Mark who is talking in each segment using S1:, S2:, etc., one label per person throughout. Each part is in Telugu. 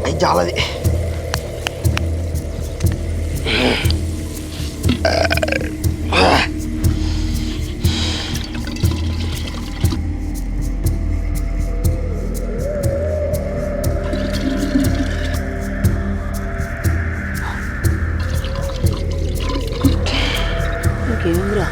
S1: అయి చాలది.
S2: ఇంకేంద్రా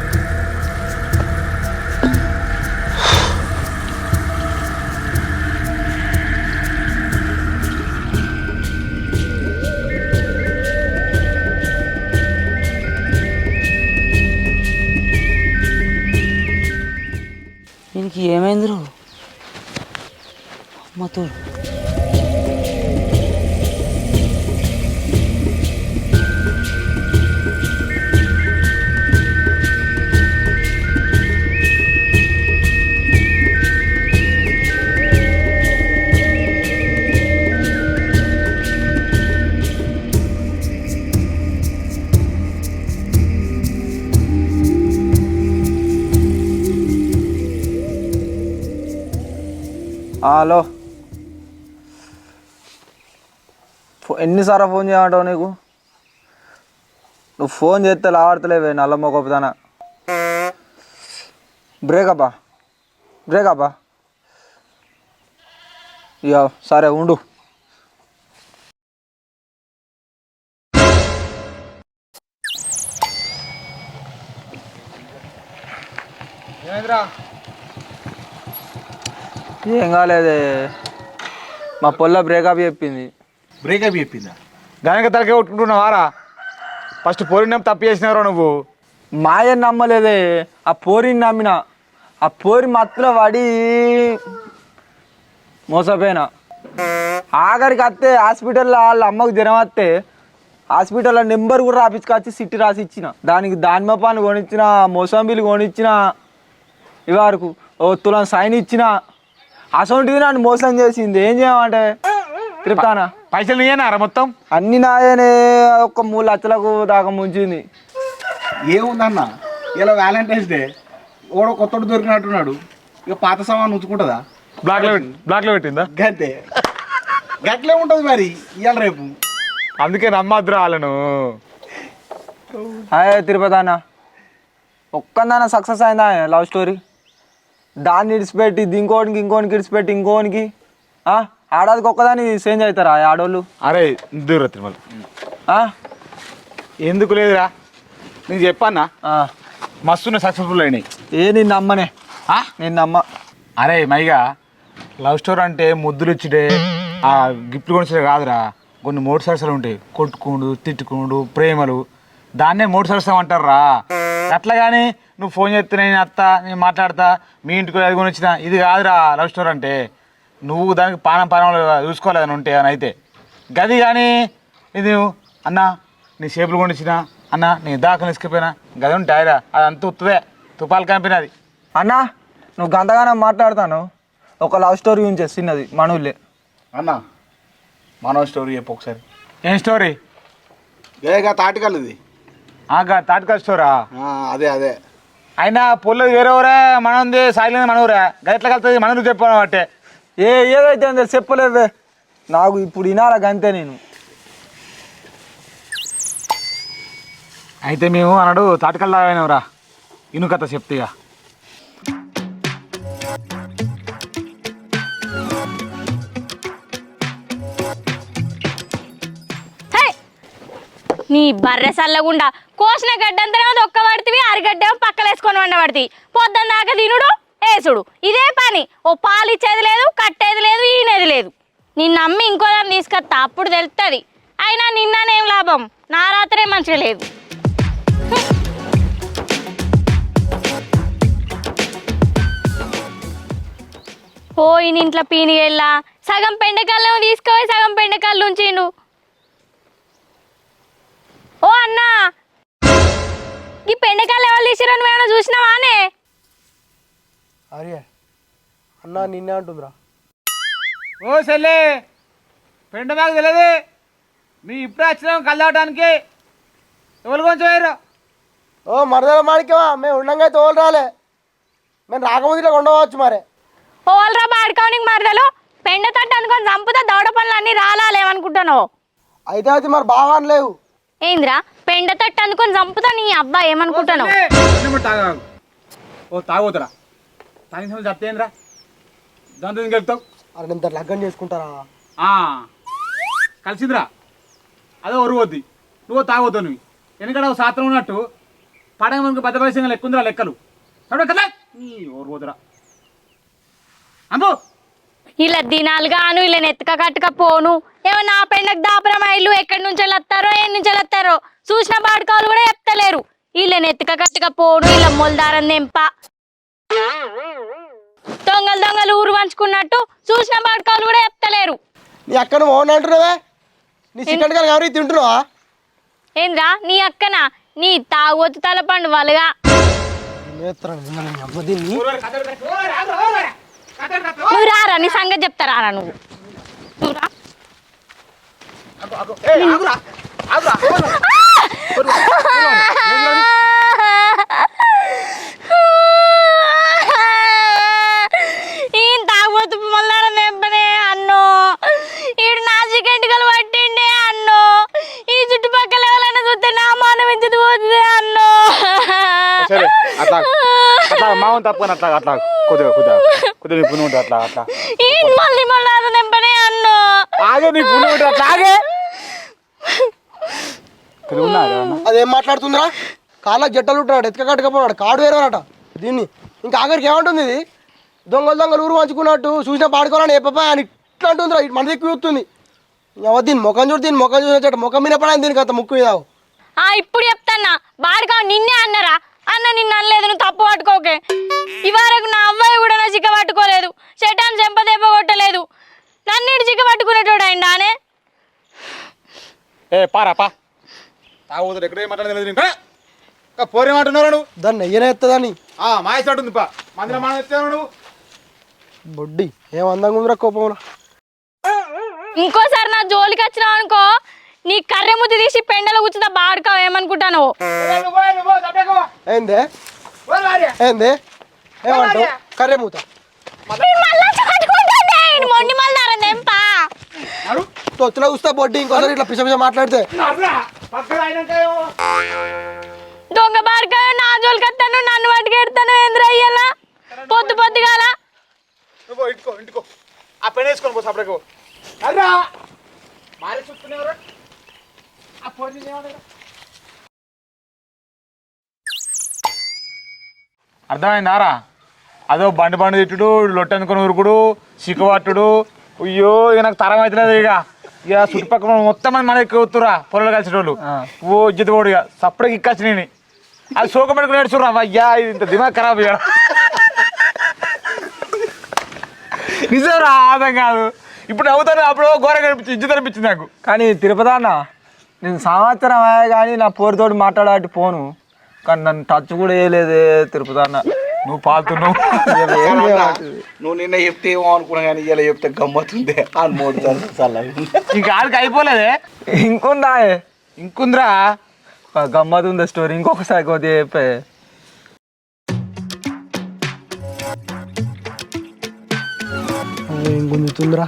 S2: దీనికి ఏమైందిరు అమ్మతో
S3: హలో, ఎన్నిసార్లు ఫోన్ చేయమంటావు? నీకు నువ్వు ఫోన్ చేస్తే లావాడతలేవే నల్ల మొగపుదానా. బ్రేకప్పా ఇక సరే ఉండు. ఏం కాలేదే, మా పొల్ల బ్రేకప్ చెప్పింది.
S4: బ్రేకప్ చెప్పిందా? గనక తలకే కొట్టుకుంటున్నావారా? ఫస్ట్ పోరిన తప్పు చేసినారా నువ్వు?
S3: మాయని నమ్మలేదే, ఆ పోరిని నమ్మిన. ఆ పోరి మత్తులో పడి మోసపోయినా. ఆఖరికి వస్తే హాస్పిటల్లో వాళ్ళ అమ్మకు జ్వరం వస్తే హాస్పిటల్లో నెంబర్ కూడా రాపించుకొచ్చి సిట్టి రాసి ఇచ్చిన. దానికి దానిమ్మ పాలు కొనిచ్చిన, మోసంబిలు కొనిచ్చిన, ఇవరకు ఓ తులం సైన్ ఇచ్చిన. అసొంటిది నన్ను మోసం చేసింది. ఏం చేయమంటే తిరుపుతానా?
S4: పైసలు నీయేనారా మొత్తం?
S3: అన్ని నాయనే. ఒక 3 లక్షలకు దాకా ముంచింది.
S4: ఏముందన్న, ఇలా వ్యాలంటైన్స్ డే ఓడో కొత్తడు దొరికినట్టున్నాడు. ఇక పాత సామాన్ ఉంచుకుంటుందా? బ్లాక్లో పెట్టిందా? గంతే, గట్లే ఉంటుంది మరి ఇవాళ రేపు. అందుకే నమ్మద్దురా వాళ్ళను.
S3: హాయ్ తిరుపతి అన్న, ఒక్కదాన సక్సెస్ అయిందా లవ్ స్టోరీ? దాన్ని ఇడిచిపెట్టి ఇంకోనికి ఇడిచిపెట్టి ఇంకోనికి ఆడాదికి ఒక్కదాన్ని చేంజ్ అవుతారా ఆడోళ్ళు?
S4: అరే దూర తిరుమల ఎందుకు లేదురా, నేను చెప్పన్నా మస్తున్న సక్సెస్ఫుల్ అయినాయి.
S3: నేను నమ్మనే, నేను నమ్మ.
S4: అరే మైగా, లవ్ స్టోరీ అంటే ముద్దులు ఇచ్చిడే ఆ గిఫ్ట్లు కొనిచ్చే కాదురా. కొన్ని మూడు సరసాలు ఉంటాయి, కొట్టుకుండు తిట్టుకుండు ప్రేమలు, దాన్నే మూడు సరసం అంటారా. అట్లా కానీ నువ్వు ఫోన్ చేస్తే నేను అత్తా, నేను మాట్లాడతా, మీ ఇంటికి అది కొని వచ్చిన, ఇది కాదురా లవ్ స్టోరీ అంటే. నువ్వు దానికి పానం చూసుకోలేదని ఉంటే అని అయితే గది. కానీ ఇది అన్న నీ షేపులు కొనిచ్చిన, అన్న నీ దాకా తీసుకుపోయినా, గది ఉంటాయిరా. అది అంత ఉత్తుదే, తుపాలు కంపెనీ అది.
S3: అన్న నువ్వు గంతగానే మాట్లాడతాను. ఒక లవ్ స్టోరీ గురించి చిన్నది మనవులే.
S4: అన్న మనో స్టోరీ చెప్పు ఒకసారి. ఏం స్టోరీ? ఏగా తాటికల్లుది. తాటికల్ స్టోరా? అదే అదే. అయినా పొల్లది వేరేవరే, మనది సాయిలేదు మనవురా. గట్లా కలుతుంది మనకు చెప్పాను అంటే.
S3: ఏదైతే అంతే చెప్పలేవే నాకు ఇప్పుడు వినాలా గంతే నేను.
S4: అయితే మేము అన్నాడు తాటికల్ తాగినవరా, ఇను కథ చెప్తేగా.
S5: నీ బర్రె సల్లగుండా కోసిన గడ్డంతరేమో దొక్క పడుతుంది, అరగడ్డేమో పక్కలేసుకొని వండబడుతుంది. పొద్దున్న దాకా తినుడు వేసుడు ఇదే పని. ఓ పాలు ఇచ్చేది లేదు, కట్టేది లేదు, ఈనేది లేదు. నిన్ను నమ్మి ఇంకో దాన్ని తీసుకొస్తా, అప్పుడు తెలుస్తుంది. అయినా నిన్ననేం లాభం, నా రాత్రే మంచిగా లేదు. పోయిన ఇంట్లో పీనిగెళ్ళా సగం పెండకాయలు తీసుకుపోయి సగం పెండకాయలు ఉంచిండు. ఓ అన్నా, ఈ పెండకాయలు ఎవరు తీసిరో నువ్వేమైనా చూసినావానే?
S1: అరే అన్నా నిన్నే అంటుందిరా.
S4: ఓ సెల్లే, పెండ మాకు తెలియదు. మీ ఇప్పుడే వచ్చినాం కలవటానికి. ఎవరు కొంచెం వేయరు.
S1: ఓ మరదల మాడికమా, మేము ఉండంగా తోలు రాలే, మేము రాకముందు ఇట్లా ఉండవచ్చు. మరే
S5: ఓల్రా బాడుకోనికి మరదలు పెండ తట్టు అనుకొని చంపుతా దవడ పనులు అన్ని రాలేమనుకుంటాను.
S1: అయితే అయితే మరి బాగా లేవు.
S5: ఏందిరా పెండ తట్టు అనుకొని చంపుతా నీ అబ్బా ఏమనుకుంటాను.
S4: ఓ తాగోతురా తాగిన సమయం చెప్తేంద్రా దాంతో ఎందుకు వెళ్తావు?
S1: అరే నేను లగ్గం చేసుకుంటారా?
S4: కలిసిందిరా అదే ఒరువద్ది నువ్వు తాగొద్దు. నువ్వు ఎందుకంటే ఒక శాస్త్రం ఉన్నట్టు పడగ మనకు పెద్ద వయసు లెక్కుందిరా లెక్కలు చదవ కదా నీ ఓరువద్దురా అంబో.
S5: ఇలా దినాలుగాను ఇలా నెత్తక కట్టుక పోను ఏమన్నా ఆ పెండకు దాపరమా ఇల్లు ఎక్కడి నుంచి వస్తారో ఏ నుంచి వస్తారో చూసిన బాడుకోవాలి కూడా చెప్తలేరు. ఇలా నెత్తక కట్టుక పోను ఇలా మొలదారం దెంప దొంగలు దొంగలు ఊరు పంచుకున్నట్టు చూసిన బాడుకోవాలి కూడా చెప్తలేరు.
S1: నీ అక్కను ఓన్ అంటున్నావే, నీ చికెన్ కర్రీ ఎవరికి తింటున్నావా?
S5: ఏంద్రా నీ అక్కన నీ తాగొత్తు తలపండు వాళ్ళుగా నువ్వు రారా నీ సంగతి చెప్తారా నువ్వు రా. ఈయన తాగబోతు మళ్ళా నెంపనే అన్నో ఈడు నా చికెంటికలు పట్టిండే అన్నో ఈ చుట్టుపక్కల ఎవరైనా చూస్తే నా మానం ఎంచుతూ పోతుంది అన్నో.
S4: సరే అట్లా అట్లా మామూలు తప్పుకొని అట్లా అట్లా కొద్దిగా కొద్దిగా కొద్దిగా నీ పుణ్యం ఉంటుంది అట్లా అట్లా
S5: ఈయన మళ్ళీ మళ్ళా నెంపనే అన్నో
S4: ఆగే నీ పుణ్యం ఉంటుంది అట్లా ఆగే
S1: అదేం మాట్లాడుతుందిరా? కాళ్ళకి జట్టలు ఉంటున్నాడు, ఎత్తుక కట్టుకపోన్నాడు, కాడు వేరేవారట. దీన్ని ఇంకా ఆఖరికి ఏమంటుంది ఇది? దొంగలు దొంగలు ఊరు పంచుకున్నట్టు చూసినా పాడుకోవాలని ఎప్ప అని ఇట్లా అంటుందిరా. ఇటు మనది ఎక్కువ వస్తుంది. దీని ముఖం చూడు, దీని ముఖం చూసినట్టు ముఖం మీద పడాలి దీనికి అంత ముక్కు మీద.
S5: ఇప్పుడు చెప్తాన్నా బాడుకా నిన్నే అన్నారా? అన్న నిన్ను అనలేదు, నువ్వు తప్పు పట్టుకోకే. ఇవరకు నా అవ్వాయి కూడా నా చిక్క పట్టుకోలేదు, చెటాన్ని చెంపదెబ్బ కొట్టలేదు, నన్ను చిక్క పట్టుకునేటోడు అయిందానే.
S4: ఏ పారాపా తాగుతుంది ఎక్కడే మాట్లాడలేదు ఇంకా పోరేమంటున్నావు నువ్వు?
S1: దాన్ని నెయ్యనే ఎత్తదాన్ని
S4: మాయసాటుంది పా మందిలో మనం ఎత్తావు నువ్వు
S1: బొడ్డి ఏం అందంగా ఉందిరా కోపంలో.
S5: ఇంకోసారి నా జోలికి వచ్చినావు అనుకో నీ కర్రె ముద్దు తీసి పెండలో కూర్చుందా బాడుకా ఏమనుకుంటాను.
S1: ఏందే ఏందే ఏమంటావు? కర్రే మూత
S5: మొండి మళ్ళారా
S1: తొత్తులో చూస్తా బొడ్డి. ఇంకోసారి ఇట్లా పిస పిస మాట్లాడితే
S5: దొంగ బాడుకా నా జోలికి వస్తాను, నన్ను పట్టుకెడతాను. ఏంద్ర అయ్యాలా పొద్దు పొద్దుగాల
S4: నువ్వు ఇంటికో ఇంటికో ఆ పెన్ వేసుకొని పో సపరేట్గా అర్రా మారే చూసుకునేవరా ఆ ఫోన్ అర్థమైందారా? అదో బండి బండి తిట్టుడు, లొట్టె అనుకుని ఉరుకుడు, సిక్కుపట్టుడు. అయ్యో ఇక నాకు తరం అవుతలేదు. ఇక చుట్టుపక్కల మొత్తం మంది మన ఎక్కువ వస్తురా పొలాలు కలిసేటోళ్ళు. ఓ ఇజ్జత పోడు ఇక సపరేట్గా ఇక్కచ్చు నేను అది సోకం పెట్టుకుని నేర్చుకురా. అయ్యా ఇది ఇంత దిమాగ్ ఖరాబ్ ఇక నిజం రా, అర్థం కాదు. ఇప్పుడు అవుతాను అప్పుడు ఘోరంగా అనిపించింది, ఇజ్జత అనిపించింది నాకు.
S3: కానీ తిరుపతి అన్న నేను సంవత్సరం అయ్యా కానీ నా పోరుతోటి మాట్లాడాటి పోను, కానీ నన్ను టచ్ కూడా వేయలేదే తిరుపతి అన్న.
S4: నువ్వు పాలుతున్నావు.
S2: నువ్వు నిన్న చెప్తే ఏమో అనుకున్నా కానీ ఇలా చెప్తే గమ్మత్తుందే అని మూడు
S4: ఇంకా ఆడికి అయిపోలేదే,
S3: ఇంకుందా
S4: ఇంకుందిరా.
S3: గమ్మత్ ఉందా స్టోరీ? ఇంకొకసారి కొద్దిగా చెప్పే.
S1: ఏం గుంజుతుందిరా?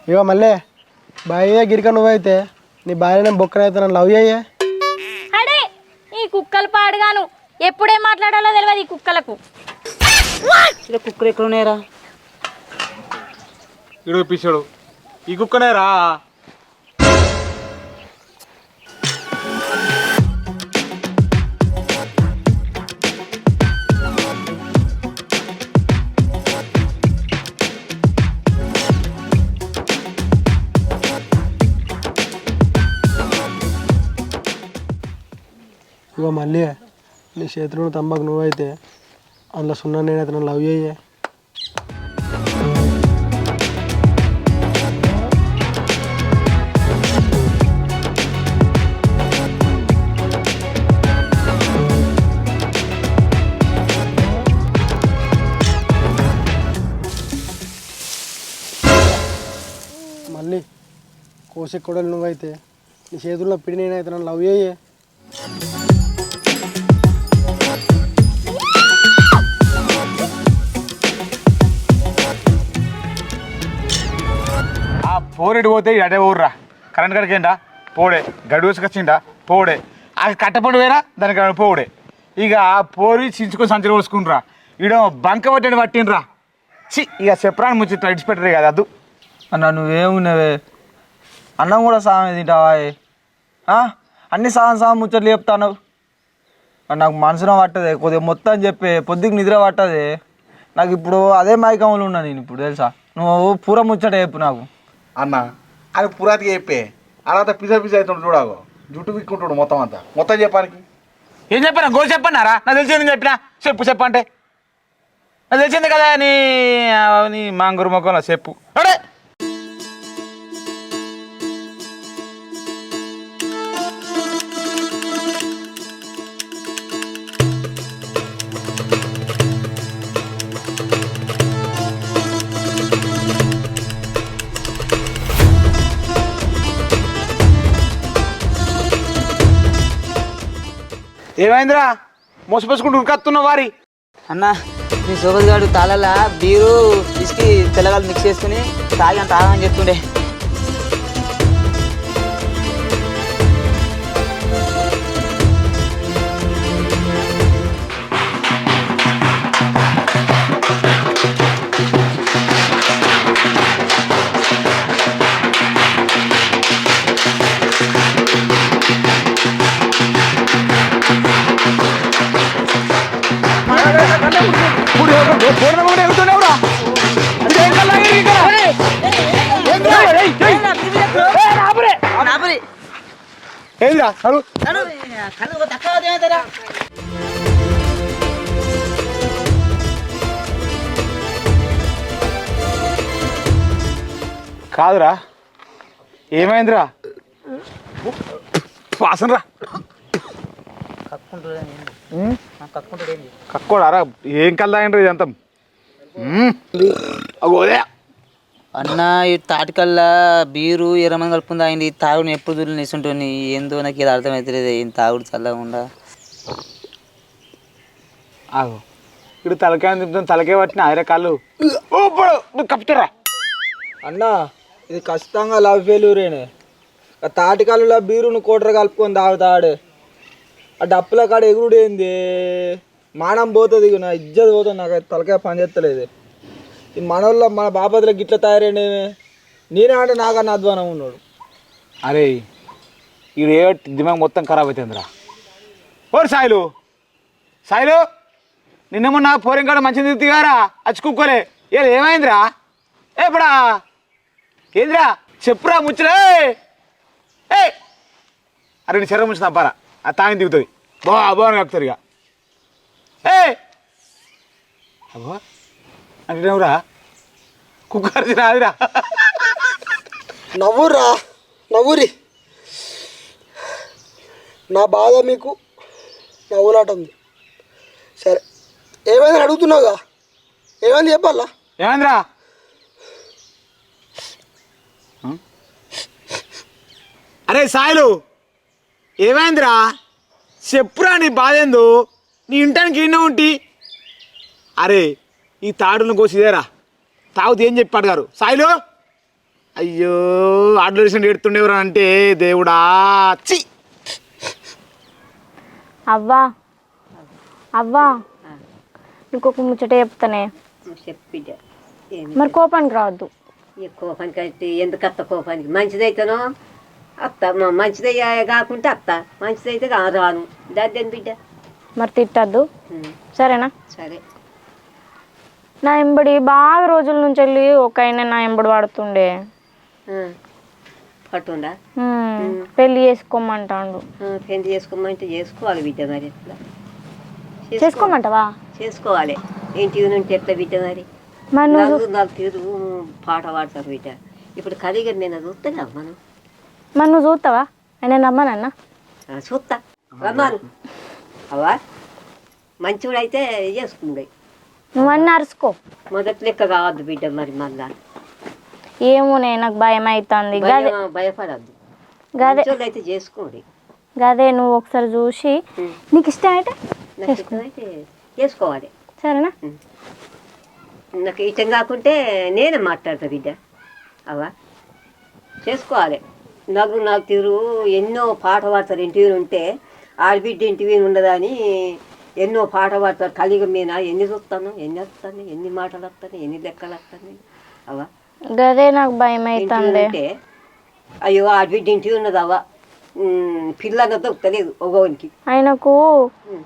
S1: ఇగో మళ్ళీ బాయ్య గిరిక నువ్వైతే నీ భార్య బొక్కనైతే నన్ను లవ్ అయ్యే.
S5: అడే ఈ కుక్కలు పాడుగాను ఎప్పుడేం మాట్లాడాలో తెలియదు ఈ కుక్కలకు.
S6: కుక్కలు ఎక్కడ ఉన్నాయరా?
S4: ఇడు పిచ్చాడు ఈ కుక్కనే రా.
S1: ఇగో మళ్ళీ నీ చేతిలో తంబాకు నువ్వైతే అందులో సున్నా నేనైతే నన్ను లవ్ అయ్యే. మళ్ళీ కోసే కొడలు నువ్వైతే నీ చేతుల్లో పిడి నేనైతే నన్ను లవ్ అయ్యే.
S4: పోరేడు పోతే అడే ఊర్రా కరెంట్ కడికిండా పోడే గడి వేసుకొచ్చిండా పోడే అది కట్టపడి వేరా దానికి పోడే ఇక పోరి చించుకొని సంచలు పోసుకుంటురా ఈడ బంక పట్టని పట్టినరా చి ఇక చెప్పరాని ముచ్చి ఇడిచిపెట్టరు కదా అద్దు
S3: అన్న నువ్వేమున్నావే అన్నం కూడా సామె తింటావా అన్ని సాయం ముచ్చట్లు చెప్తాను నాకు మనసున పట్టదే కొద్దిగా మొత్తం చెప్పే పొద్దుకి నిద్ర పట్టదే నాకు ఇప్పుడు అదే మైకంలో ఉన్నా నేను ఇప్పుడు తెలుసా నువ్వు పూర ముచ్చట చెప్పు నాకు
S2: అన్న అది పురాతిగా చెప్పే అలా పిజ్జా అవుతుంటాడు చూడాగో జుట్టు విక్కుంటాడు మొత్తం చెప్పానికి
S4: ఏం చెప్పాను గోల్ చెప్పన్నారా నాకు తెలిసింది చెప్పినా చెప్పంటే నాకు తెలిసింది కదా నీ మాంగురు మొక్కలో చెప్పు అడే ఏమైందిరా మోసపోసుకుంటూ ఉరికత్తున్నావు వారి
S6: అన్న మీ సోబత్ గారు తాళాల బీరు ఇసుకి తెల్లగాలు మిక్స్ చేసుకుని తాగి అంత ఆగమని చెప్తుండే
S4: ఏందిరా కాదురా ఏమైందిరా వాసనరా కక్కోడారా ఏం కల్లాయండ్రా ఇదంతా అగోదే
S6: అన్న ఈ తాటికల్లా బీరు ఎర్రమని కలుపుకుంది అయింది తాగుడు ఎప్పుడు దూరం నిస్తుంటుంది ఏందో నాకు ఇది అర్థమవుతలేదు ఏం తాగుడు చల్లగా ఉండా
S4: ఆగు ఇప్పుడు తలకాయ తింటాను తలకాయ పట్టిన ఐర కాళ్ళు నువ్వు కప్పుతారా
S3: అన్న ఇది ఖచ్చితంగా లవ్ ఫెయిల్యూరేనే ఆ తాటికాలలో బీరును కోటర కలుపుకొని తాగుతాడు ఆ డప్పుల కాడ ఎగురుడు ఏంది మానం పోతుంది నా ఇజ్జత్ పోతుంది నాకు తలకాయ పని చేస్తలేదు ఈ మనోళ్ళ మన బాపతుల గిట్ల తయారైనవి నేనే అంటే నాకన్నా అధ్వానం ఉన్నాడు
S4: అరే ఇది ఏ దిమాగ్ మొత్తం ఖరాబ్ అవుతుందిరా ఓరు సాయిలు నిన్నేమో నా పోరం కాడ మంచిది దిగారా అచ్చుకోలే ఏమైందిరా ఎప్పుడా ఏందిరా చెప్పురా ముచ్చలే ఏ అరే నీ శరీరం ముంచిన అబ్బారా ఆ తాగిన దిగుతుంది బాగా కక్కుతారు ఇక ఏ అబ్బా అంటే ఎవరా కుక్కర్ రాదురా
S1: నవ్వురి నా బాధ మీకు నవ్వులాట ఉంది సరే ఏమైందని అడుగుతున్నావుగా ఏమైంది చెప్పాలా
S4: ఏమైందిరా అరే సాయిలు ఏమైందిరా చెప్పురా నీ బాధ ఏందో నీ ఇంటానికి ఎన్నో ఉంటి అరే ఈ తాడును కోసిదేరా తాగుతూ ఏం చెప్పాడు గారు సాయిలు అయ్యో ఆర్డర్ ఎడుతుండేవరా అంటే దేవుడా చి
S5: అవ్వా ఇంకొక ముచ్చట చెప్తానే
S7: చెప్పిడ్డ
S5: మరి కోపానికి రావద్దు
S7: ఈ కోపానికి అయితే ఎందుకు అత్త కోపానికి మంచిదైతేనో అత్త మంచిది కాకుంటే అత్త మంచిదైతే రాను దాని బిడ్డ
S5: మరి తిట్టద్దు సరేనా
S7: సరే
S5: నా ఎంబడి బాగా రోజుల నుంచి వెళ్ళి ఒక ఆయన నా ఎంబడి వాడుతుండే
S7: పట్టుండా
S5: పెళ్లి చేసుకోమంటాడు
S7: పెళ్లి చేసుకోమంటే చేసుకోవాలి బిడ్డ మరి ఎట్లా
S5: చేసుకోమంటావా
S7: చేసుకోవాలి ఇంటి నుండి ఎట్లా బిడ్డ మరి
S5: మరి నువ్వు
S7: నాకు తీరు పాట పాడతారు బిడ్డ ఇప్పుడు కలిగా నేను చూస్తాను మనం
S5: మరి నువ్వు చూస్తావా ఆయన నమ్మనన్నా
S7: చూస్తా రమ్మాను అవా మంచివాడు అయితే చేసుకుండే
S5: నువ్వన్నీ అరుసుకో
S7: మొదటి లెక్క కావద్దు బిడ్డ మరి మళ్ళా
S5: ఏమోనే నాకు భయం అవుతుంది
S7: భయపడద్దు
S5: గదే
S7: అయితే చేసుకోండి
S5: గదే నువ్వు ఒకసారి చూసి నీకు ఇష్టం అయితే
S7: నాకు ఇష్టమైతే చేసుకోవాలి
S5: సరేనా
S7: నాకు ఇష్టం కాకుంటే నేనే మాట్లాడతా బిడ్డ అవా చేసుకోవాలి. నాకు తీరు ఎన్నో పాట పాడతారు ఇంటివి ఉంటే ఆడబిడ్డ ఇంటివి ఉండదని ఎన్నో పాట పాడతారు. కలిగి మీద ఎన్ని చూస్తాను, ఎన్ని వస్తాను, ఎన్ని మాటలు వస్తాను, ఎన్ని లెక్కలు వస్తాను. అవా
S5: గదే నాకు భయం అవుతుంది.
S7: అంటే అయ్యో ఆడబిడ్డ ఇంటివి ఉన్నది అవ్వ పిల్లగా దొరుకుతలేదు ఒకరికి.
S5: ఆయనకు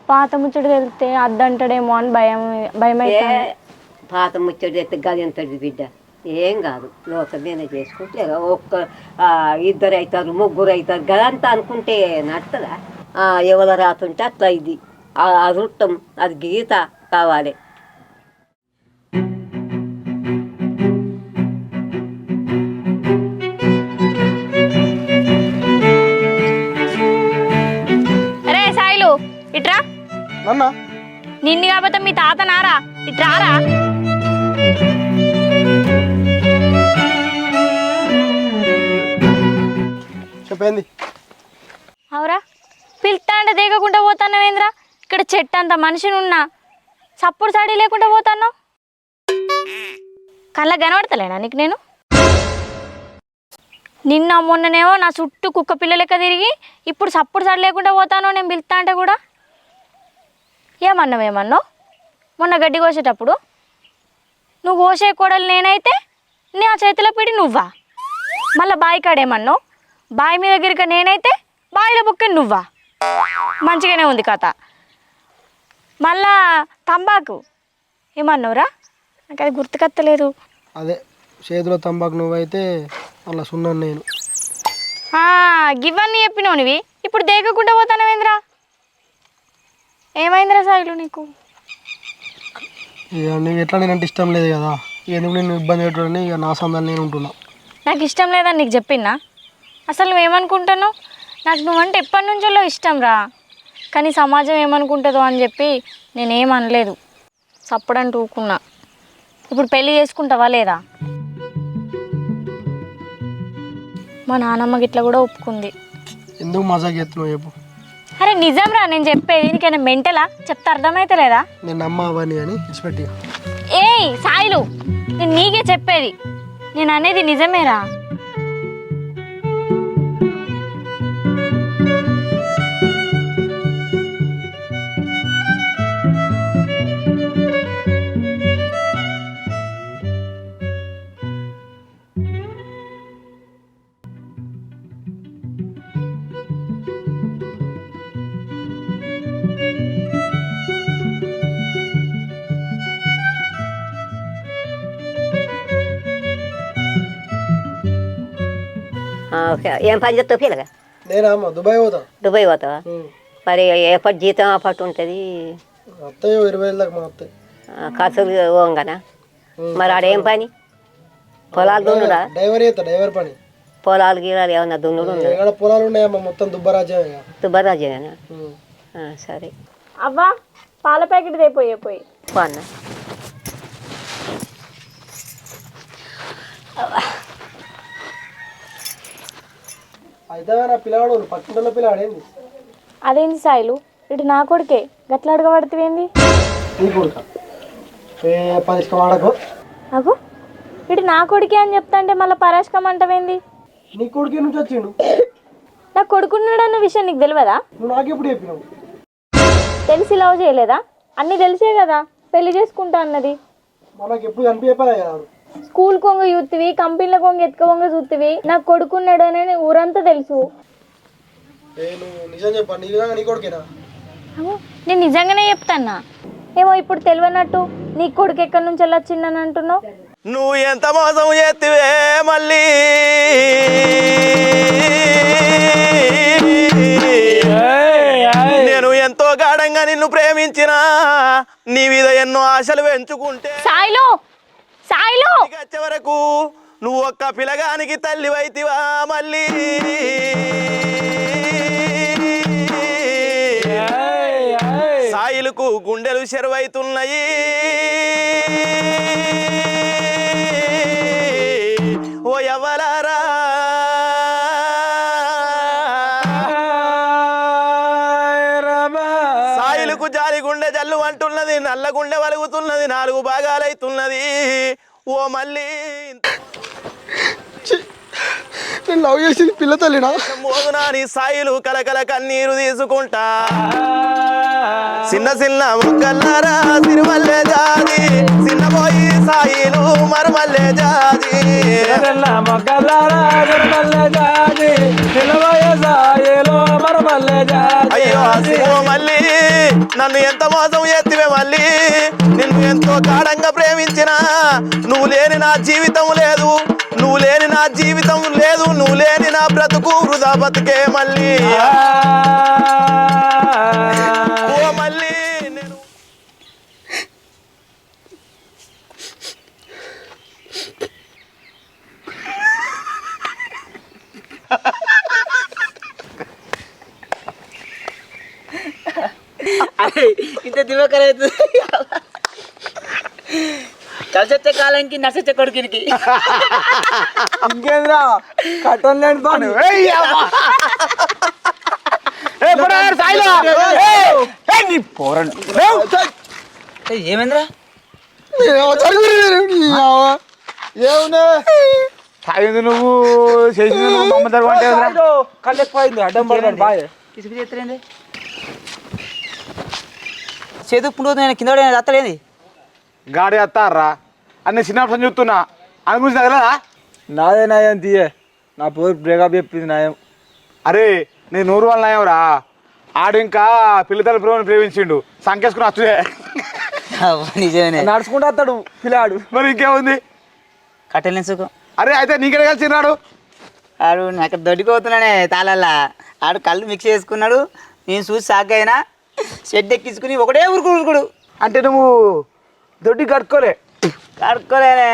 S5: పాత ముచ్చట తెలిస్తే అద్దంటాడేమో అని భయం భయం అవుతుంది.
S7: పాత ముచ్చట అయితే గది ఎంతది బిడ్డ ఏం కాదు, లోకమేనే చేసుకుంటే ఒక్క 2 అవుతారు 3 అవుతారు గదంతా అనుకుంటే నడుతుందా? ఎవరు రాతుంటే అట్లా ఇది అదృష్టం, అది గీత కావాలి.
S5: అరే సాయిలు ఇట్రా.
S1: నన్న
S5: నిన్ను కాకపోతే మీ తాత నారా ఇట్రారా.
S1: చెప్పింది
S5: అవురా పిలుస్తా అంటే దిగకుండా పోతాన్నావేంద్రా? ఇక్కడ చెట్టు అంత మనిషిని ఉన్నా సప్పుడు సాడి లేకుండా పోతాను. కళ్ళకి కనబడతలేనా నీకు నేను? నిన్న మొన్ననేమో నా చుట్టూ కుక్క పిల్ల లెక్క తిరిగి ఇప్పుడు సప్పుడు సాడి లేకుండా పోతాను. నేను పిలుస్తా అంటే కూడా ఏమన్నావు? మొన్న గడ్డి కోసేటప్పుడు నువ్వు కోసే కోడలు నేనైతే నా చేతిలో పిడి నువ్వా? మళ్ళీ బావి కాడేమన్నావు? బావి మీద దగ్గరికి నేనైతే బావిలో బుక్కని నువ్వా? మంచిగానే ఉంది కథ. మళ్ళా తంబాకు ఏమన్నావురా? నాకు అది గుర్తుకత్తలేదు.
S1: అదే చేతిలో తంబాకు నువ్వైతే అలా సున్నాను నేను.
S5: గివన్నీ చెప్పినావు నువ్వు. ఇప్పుడు దేకకుండా పోతానవేంద్రా? ఏమైందిరా సాయిలు నీకు?
S1: ఇక నువ్వు ఎట్లా నేనంటే ఇష్టం లేదు కదా, ఎందుకు నేను ఇబ్బంది పెట్టాడని ఇక నా సందాలు నేను ఉంటున్నా.
S5: నాకు ఇష్టం లేదని నీకు చెప్పినా? అసలు నువ్వేమనుకుంటున్నావు? నాకు నువ్వంటే ఎప్పటి నుంచో ఇష్టం రా, కానీ సమాజం ఏమనుకుంటుందో అని చెప్పి నేనేమనలేదు, చప్పుడంటూ ఊకున్నా. ఇప్పుడు పెళ్ళి చేసుకుంటావా లేదా? మా నాన్నమ్మ గిట్ల కూడా ఒప్పుకుంది.
S1: ఎందుకు మజాక్ చేస్తున్నావు చెప్పు.
S5: అరే నిజం రా నేను చెప్పేది, నీకైనా మెంటలా? చెప్తే అర్థమైతే లేదా?
S1: నేను నమ్మ అవని అని ఇచ్చిపెట్టి.
S5: ఏయ్ సాయిలు, నేను నీకే చెప్పేది, నేను అనేది నిజమేరా.
S7: ఏం పని చెప్తావు పిల్లగా?
S1: నేనా అమ్మ దుబాయ్ పోతా.
S7: దుబాయ్ పోతావా? మరి ఎప్పటి జీతం అప్పటి ఉంటుంది?
S1: అత్తయ్య 20,000 దాకా మా అత్తయ్య.
S7: ఖర్చులు పోగానా? మరి ఆడేం పని? పొలాలు దున్నుడా?
S1: డ్రైవర్ చేస్తా, డ్రైవర్ పని.
S7: పొలాలు గీరాలు ఏమన్నా దున్నుడు ఉండదు?
S1: ఎక్కడ పొలాలు ఉన్నాయమ్మా, మొత్తం దుబ్బరాజ్యమే.
S7: దుబ్బరాజేనా? సరే
S5: అవ్వా పాల ప్యాకెట్ తెపోయి
S7: పోన్న.
S1: అయితే నా పిల్లవాడు పక్కింట్లో పిల్లవాడు ఏంది?
S5: అదేంటి సాయిలు, ఇటు నా కొడుకే గట్లా అడగబడుతుంది.
S1: నీ కొడుక పదిష్క వాడకు.
S5: అగు ఇటు నా కొడుకే అని చెప్తా అంటే మళ్ళీ పరాశకం అంటవేంది?
S1: నీ కొడుకు నుంచి వచ్చిండు.
S5: నా కొడుకున్నాడన్న విషయం నీకు తెలియదా?
S1: నువ్వు నాకెప్పుడు చెప్పినావు?
S5: తెలిసి లవ్ చేయలేదా? అన్నీ తెలిసే కదా పెళ్లి చేసుకుంటా అన్నది.
S1: మనకి ఎప్పుడు కనిపించే కదా.
S5: స్కూల్ కొంగ చూస్తువి, కంపెనీల కొంగ ఎత్తుక కొంగ చూస్తువి, నాకు కొడుకున్నాడు అని ఊరంతా తెలుసు.
S1: నేను నిజం చెప్పాను, నీ విధంగా నీ కొడుకేనా?
S5: నేను నిజంగానే చెప్తాన్నా. ఏమో ఇప్పుడు తెలియనట్టు నీ కొడుకు ఎక్కడి నుంచి వెళ్ళొచ్చిందని అంటున్నావు.
S8: నువ్వు ఎంత మోసం చేతివే మళ్ళీ నేను ఎంతో గాఢంగా నిన్ను ప్రేమించిన నీ మీద ఎన్నో ఆశలు పెంచుకుంటే
S5: సాయిలు సాయిలు
S8: వచ్చే వరకు నువ్వు ఒక్క పిల్లగానికి తల్లి వైతివా మళ్ళీ సాయిలకు గుండెలు చెరువైతున్నాయి ఓ ఎవలారా సాయిలకు జాలి గుండె జల్లు అంటున్నది నల్ల గుండె వలుగుతున్నది 4 భాగాలైతున్నది ఓ మళ్ళీ
S1: నేను లవ్ చేసింది పిల్ల తల్లినా
S8: మోగునాని సాయిలు కలకల కన్నీరు తీసుకుంటా చిన్న చిన్న మొక్కల్లారా తిరుమల్లే జాది చిన్నపోయి సాయిలు మరుమల్లే జాది అయ్యో శివో మళ్ళీ నన్ను ఎంత మోసం ఎత్తివే మళ్ళీ నిన్ను ఎంతో గాఢంగా ప్రేమించిన నువ్వు లేని నా జీవితం లేదు నువ్వు లేని నా జీవితం లేదు నువ్వు లేని నా బ్రతుకు వృధా బతుకే మళ్ళీ ఓ మళ్ళీ నేను
S6: ఇంత దివకర కలిసొచ్చే కాలానికి నచ్చొచ్చే కొడుకునికి
S3: ఇంకేంద్రా కట్టం లేని పని
S6: ఏమైందిరా
S1: ఏమున్నా
S4: తాగింది నువ్వు చేసింది నువ్వు మమ్మ దగ్గర
S3: కళ్ళెక్కువైంది అడ్డం పడ్డాడు బాయ్
S6: కిసుకు చేస్తారేంది చేతుకు పుండు నేను కింద అత్తలేంది
S4: గాడి వస్తారా అన్ని చిన్నప్పుడు చూస్తున్నా అని గురించి తగలదా
S3: నాదే నయం తీయే నా పోరు బ్రేకప్ చెప్పింది నయం
S4: అరే నేను 100 వాళ్ళ నయం రా ఆడు ఇంకా పిల్లతల ప్రేమను ప్రేమించిండు సంకేసుకుని వస్తుందే
S6: నిజమేనే
S3: నడుచుకుంటూ వస్తాడు పిల్లాడు
S4: మరి ఇంకేముంది
S6: కట్టెలేని సుఖం
S4: అరే అయితే నీకెడ కలిసినాడు
S6: ఆడు నాకు దొడ్డిపోతున్నానే తాళల్లా ఆడు కళ్ళు మిక్స్ చేసుకున్నాడు నేను చూసి షాక్ అయినా షెడ్ ఎక్కించుకుని ఒకటే ఉరుకుడు
S4: అంటే నువ్వు దొడ్డి కట్టుకోలే
S6: కడుక్కోలేనే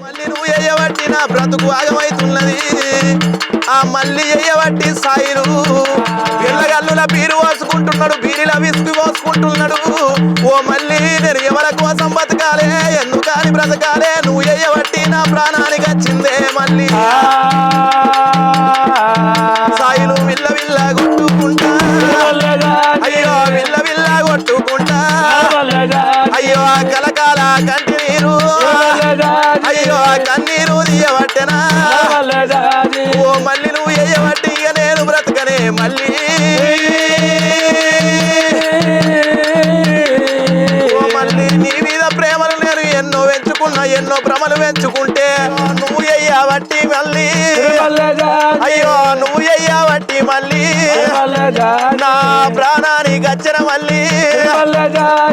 S8: మళ్ళీ నువ్వు ఎయ్యబట్టి నా బ్రతుకు ఆగమైతున్నది ఆ మళ్ళీ ఎయ్యబట్టి సాయిలు పిల్లగల్లుల బీరు పోసుకుంటున్నాడు బీరిలా విసుగు పోసుకుంటున్నాడు ఓ మళ్ళీ నేను ఎవరి కోసం బతకాలే ఎందుకని బ్రతకాలే నువ్వు ఎయ్యబట్టి నా ప్రాణానికి వచ్చిందే మళ్ళీ సాయిలు విల్ల విల్ల కొట్టుకుంటా అయ్యో విల్ల విల్ల కొట్టుకుంటా అయ్యో కలకాల కంటి నీరు అయ్యో కన్నీరు తీయబట్టెనా ఓ మళ్ళీ నువ్వు ఎయ్యబట్టి ఇక నేను బ్రతకనే మళ్ళీ ఓ మళ్ళీ నీ మీద ప్రేమలు నేను ఎన్నో పెంచుకున్నా ఎన్నో భ్రమలు పెంచుకుంటే నువ్వు ఎయ్యబట్టి మళ్ళీ అయ్యో నువ్వు ఎయ్యబట్టి మళ్ళీ నా ప్రాణానికి వచ్చిన మళ్ళీ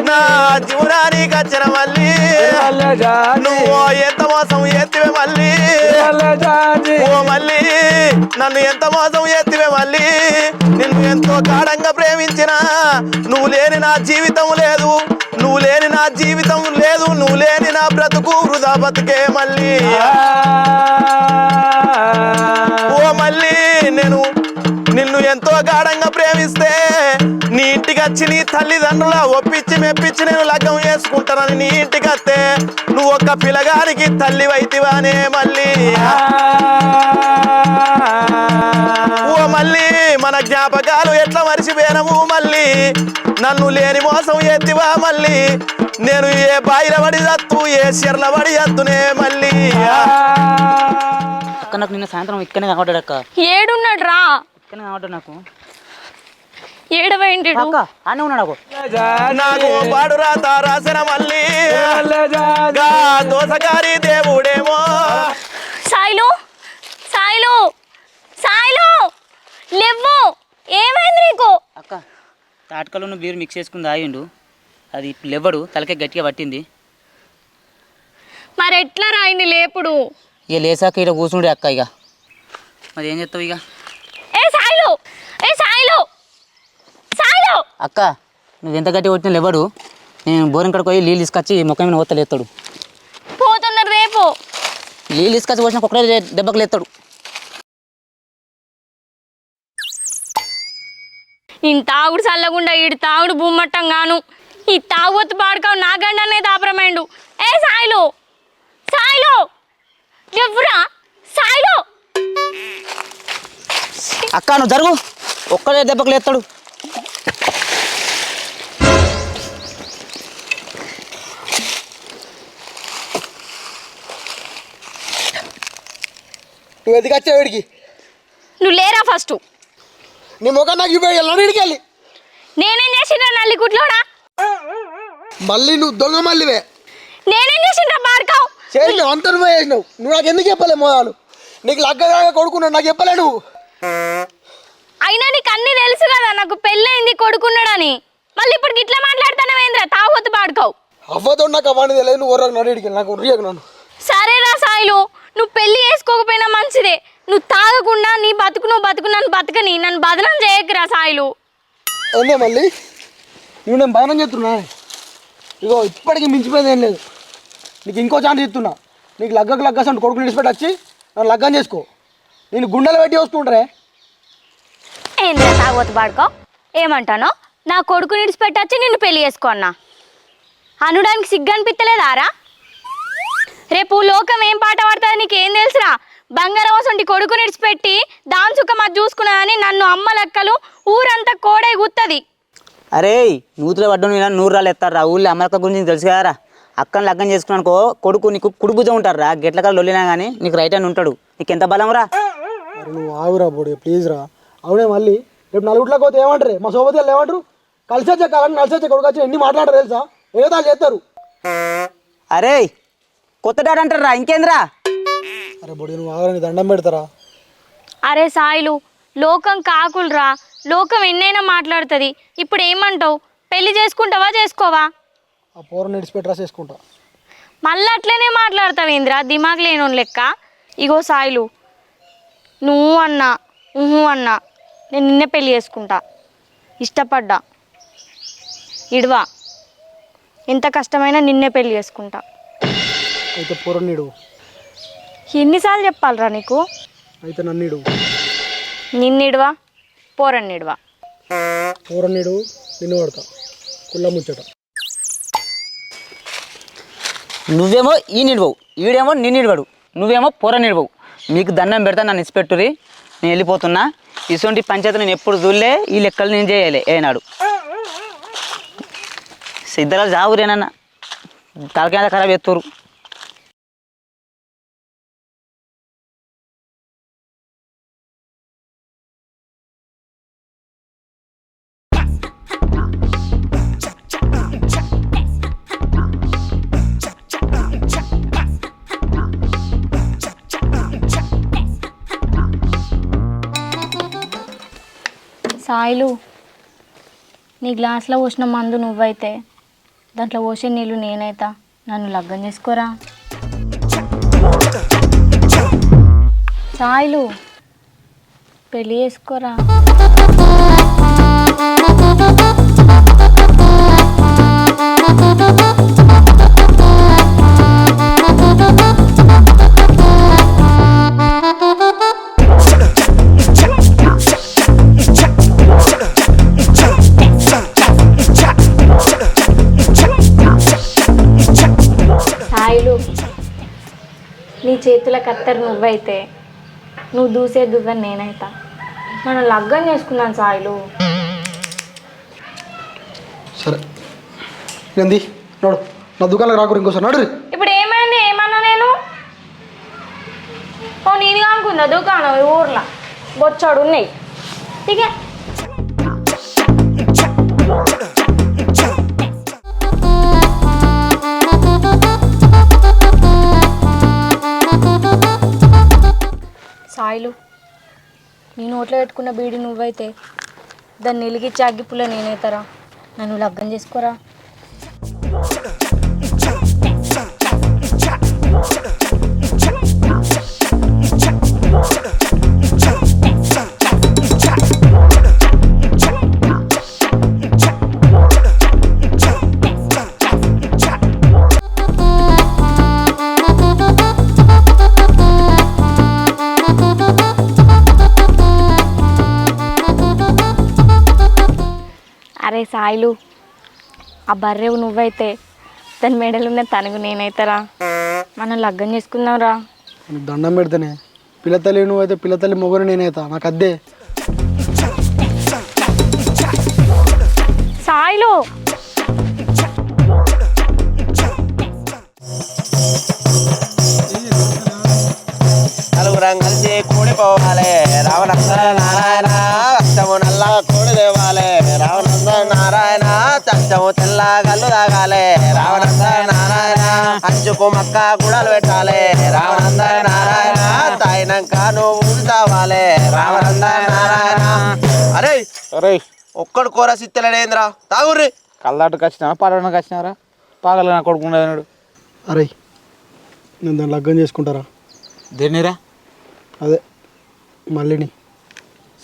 S8: నా జీవనానికి వచ్చిన మళ్ళీ నువ్వు ఎంత మోసం ఎత్తివే మళ్ళీ ఓ మళ్ళీ నన్ను ఎంత మోసం ఎత్తివే మళ్ళీ నిన్ను ఎంతో గాఢంగా ప్రేమించిన నువ్వు లేని నా జీవితం లేదు నువ్వు లేని నా జీవితం లేదు నువ్వు లేని నా బ్రతుకు వృధా బతుకే మళ్ళీ ఓ మళ్ళీ నేను నిన్ను ఎంతో గాఢంగా ప్రేమిస్తే నీ ఇంటికి వచ్చి నీ తల్లిదండ్రుల ఒప్పించి మెప్పించి నేను లగ్గం చేసుకుంటానని నీ ఇంటికి వస్తే నువ్వు ఒక్క పిల్లగానికి తల్లి వైతివానే మళ్ళీ ఓ మళ్ళీ మన జ్ఞాపకాలు ఎట్లా మరిచిపోయినము మళ్ళీ నన్ను లేని మోసం ఎత్తివా మళ్ళీ నేను ఏ బాయిల పడి చత్తు ఏ చెర్ల పడి చత్తునే మళ్ళీ
S6: అక్క నాకు నిన్న సాయంత్రం ఇక్కడనే కనబడ్డాడు అక్క
S5: ఏడున్నాడు రా
S6: ఇక్కడనే కనబడ్డాడు నాకు
S5: ఏడవైండు
S6: అక్క అనే ఉన్నాడు నాకు
S8: నాకు పాడు రాత రాసిన మళ్ళీ గా దోసగారి దేవుడేమో
S5: సాయిలు సాయిలు సాయిలు లేవ్వు ఏమైంది నీకు
S6: అక్క తాటకల్లో బీరు మిక్స్ చేసుకుని తాగిండు అది ఇప్పుడు లేవడు తలకే గట్టిగా పట్టింది
S5: మరి ఎట్లా రాయింది లేపుడు
S6: ఇక లేసాక ఇక్కడ కూర్చుండే అక్క ఇక మరి ఏం చేస్తావు ఇక
S5: ఏ సాయిలు ఏ సాయిలు సాయిలు
S6: అక్క నువ్వు ఎంత గట్టిగా కొట్టినా లేవడు నేను బోరం కడికి పోయి నీళ్ళు తీసుకొచ్చి మొక్క మీద ఓత లేస్తాడు
S5: పోతున్నారు రేపు
S6: నీళ్ళు తీసుకొచ్చి పోసిన ఒకటే దెబ్బకు లేస్తాడు
S5: ఇంత తాగుడు చల్లగుండా ఈడు తాగుడు బుమ్మట్టం గాను ఈ తాగుతు పాడుకావు నా గండనే దాపరమైండు ఏ సాయిలు సాయిలు ఎవరా సాయిలు
S6: అక్క నువ్వు జరుగు ఒక్కడే దెబ్బకు లేస్తాడు
S1: నువ్వు ఎందుకు వచ్చావు వీడికి?
S5: నువ్వు లేరా ఫస్ట్.
S1: నీ ముఖం నాకు చూపెళ్ళి వీడికి వెళ్ళి.
S5: నేనేం చేసిండ్రా నల్లి గుట్లోడా?
S1: మళ్ళీ నువ్వు దొంగ మళ్ళీవే.
S5: నేనేం చేసిండ్రా బార్కావు?
S1: చేసినావు అంత నువ్వే చేసినావు. నువ్వు నాకు ఎందుకు చెప్పలే మోదాలు? నీకు లగ్గగా కొడుకున్నాడు నాకు చెప్పలే నువ్వు.
S5: అయినా నీకు అన్నీ తెలుసు కదా నాకు పెళ్ళయింది కొడుకున్నాడని. మళ్ళీ ఇప్పుడు ఇట్లా మాట్లాడుతానవేంద్రా తాగొద్దు బాడుకోవు.
S1: అవ్వతో నాకు అవ్వని తెలియదు. నువ్వు ఒర్రకు నడికి నాకు ఉరియకు నన్ను.
S5: సరేరా సాయిలు, నువ్వు పెళ్లి చేసుకోకపోయినా మంచిదే. నువ్వు తాగకుండా నీ బతుకు నువ్వు బతుకు నన్ను బతకని నన్ను బదనం చేయకురా సాయిలు.
S1: ఏందే మళ్ళీ నువ్వు నేను బాగానే చెప్తున్నా. ఇగో ఇప్పటికీ మించిపోయింది ఏం లేదు. నీకు ఇంకో ఛాన్స్ ఇస్తున్నా. నీకు లగ్గసంటు కొడుకుని విడిచిపెట్టి వచ్చి నన్ను లగ్గం చేసుకో. నేను గుండెలు పెట్టి వస్తుంటారే.
S5: ఏంద్రా తాగొద్దు బాడుకో? ఏమంటానో నా కొడుకుని విడిచిపెట్టచ్చి నిన్ను పెళ్లి చేసుకో అన్నా అనడానికి సిగ్గు అనిపిస్తలేదారా? రేపు లోకం ఏం పాట పడుతుంది నీకేం తెలుసురా? బంగారం వసంటి కొడుకుని విడిచిపెట్టి దాని చుక్క మధ్య చూసుకున్నానని నన్ను అమ్మ లెక్కలు ఊరంతా కోడై గుత్తది.
S6: అరే నూతులో పడ్డం మీద 100 రాళ్ళు ఎత్తారా. ఊళ్ళో అమ్మలక్క గురించి తెలుసు కదరా. అక్కని లగ్గం చేసుకున్నానుకో కొడుకు నీకు కుడుపుజం ఉంటారా. గెట్ల కాళ్ళు లొల్లినా కానీ నీకు రైట్ అని ఉంటాడు. నీకు ఎంత బలం రా.
S1: నువ్వు ఆగురా బోడి ప్లీజ్ రా. అవునే మళ్ళీ రేపు నలుగుట్లోకి పోతే ఏమంటారు? మా సోపతి వాళ్ళు ఏమంటారు? కలిసి వచ్చే కావాలని కలిసి వచ్చే కొడుకు వచ్చి ఎన్ని మాట్లాడారు తెలుసా? ఏదో చేస్తారు.
S6: అరే కొత్త డాడ్ అంటారా ఇంకేంద్రా?
S1: అరే బోడి నువ్వు ఆగని దండం పెడతారా?
S5: అరే సాయిలు, లోకం కాకులరా. లోకం ఎన్నైనా మాట్లాడుతుంది. ఇప్పుడు ఏమంటావు? పెళ్లి చేసుకుంటావా చేసుకోవా?
S1: ఆ పూర్వం నడిచిపెట్టి రా చేసుకుంటా.
S5: మళ్ళీ అట్లనే మాట్లాడతావు ఏంద్రా దిమాగ్ లేనోని లెక్క. ఇగో సాయిలు, నువ్వు అన్నా అన్నా నేను నిన్నే పెళ్లి చేసుకుంటా. ఇష్టపడ్డా ఇడవా. ఎంత కష్టమైనా నిన్నే పెళ్లి చేసుకుంటా.
S1: అయితే పూర్వం నీడు.
S5: ఎన్నిసార్లు చెప్పాలరా నీకు?
S1: అయితే నన్నిడు.
S5: నిన్నిడవా పోరన్నిడవా?
S1: పూర్వం నీడు నిన్ను పడతా. కుళ్ళ ముచ్చట.
S6: నువ్వేమో ఈ నిడవవు, ఈడేమో నిన్ను నిడవడు. నువ్వేమో పొర నిడవవు. మీకు దండం పెడతా నన్ను ఇచ్చిపెట్టురి. నేను వెళ్ళిపోతున్నా. ఇటువంటి పంచాయతీ నేను ఎప్పుడు చూడలే. ఈ లెక్కలు నేను చేయాలి ఏనాడు. సిద్ధరాలు జావురేనన్న తలకేంత ఖరాబ్ ఎత్తురు.
S5: సాయిలు, నీ గ్లాస్లో పోసిన మందు నువ్వైతే దాంట్లో పోసే నీళ్ళు నేనైతా. నన్ను లగ్గం చేసుకోరా సాయిలు. పెళ్ళి చేసుకోరా. సాయిలు, నీ చేతుల కత్తెర నువ్వైతే నువ్వు దూసే దువ్వని నేనైతా. మనం లగ్గం చేసుకున్నాను సాయిలు.
S1: సరే ఏంది నడు. నా దుకాణంలో రాకూడదు ఇంకోసారి నడు.
S5: ఇప్పుడు ఏమైంది? ఏమన్నా నేను నేను అనుకుందా దుకాణం ఊర్లో బొచ్చాడు ఉన్నాయి. ఠీకే సాయిలు, నీ నోట్లో పెట్టుకున్న బీడి నువ్వైతే దాన్ని వెలిగించి అగ్గిపుల్ల నేనైతారా. నన్ను లగ్గం చేసుకోరా. అరే సాయిలు, ఆ బర్రెవు నువ్వైతే దాని మెడలున్న తనుగు నేనైతారా. మనం లగ్గం చేసుకుందాంరా.
S1: నీకు దండం పెడితేనే పిల్లతల్లి నువ్వైతే పిల్లతల్లి మొగరు నేనైతా. నాకు అద్దే.
S5: సాయిలు,
S8: నలుగురం కలిసి తాగాలే రావణంద నారాయణ చచ్చము తెల్ల గల్లు తాగాలే రావణంద నారాయణ అంచుకు మక్క గుడలు పెట్టాలి రావణంద నారాయణ తాయినాక నువ్వు తావాలే రావణంద నారాయణ. అరే
S4: అరే
S8: ఒక్కడు కూర సిత్తలేడేంద్రా తాగుర్రి.
S4: కళ్ళాటుకు వచ్చినా పడడానికి వచ్చినారా పాగల నా కొడుకున్నాడు.
S1: అరే నేను దాన్ని లగ్గం చేసుకుంటారా?
S4: దేనిరా
S1: అదే మళ్ళీని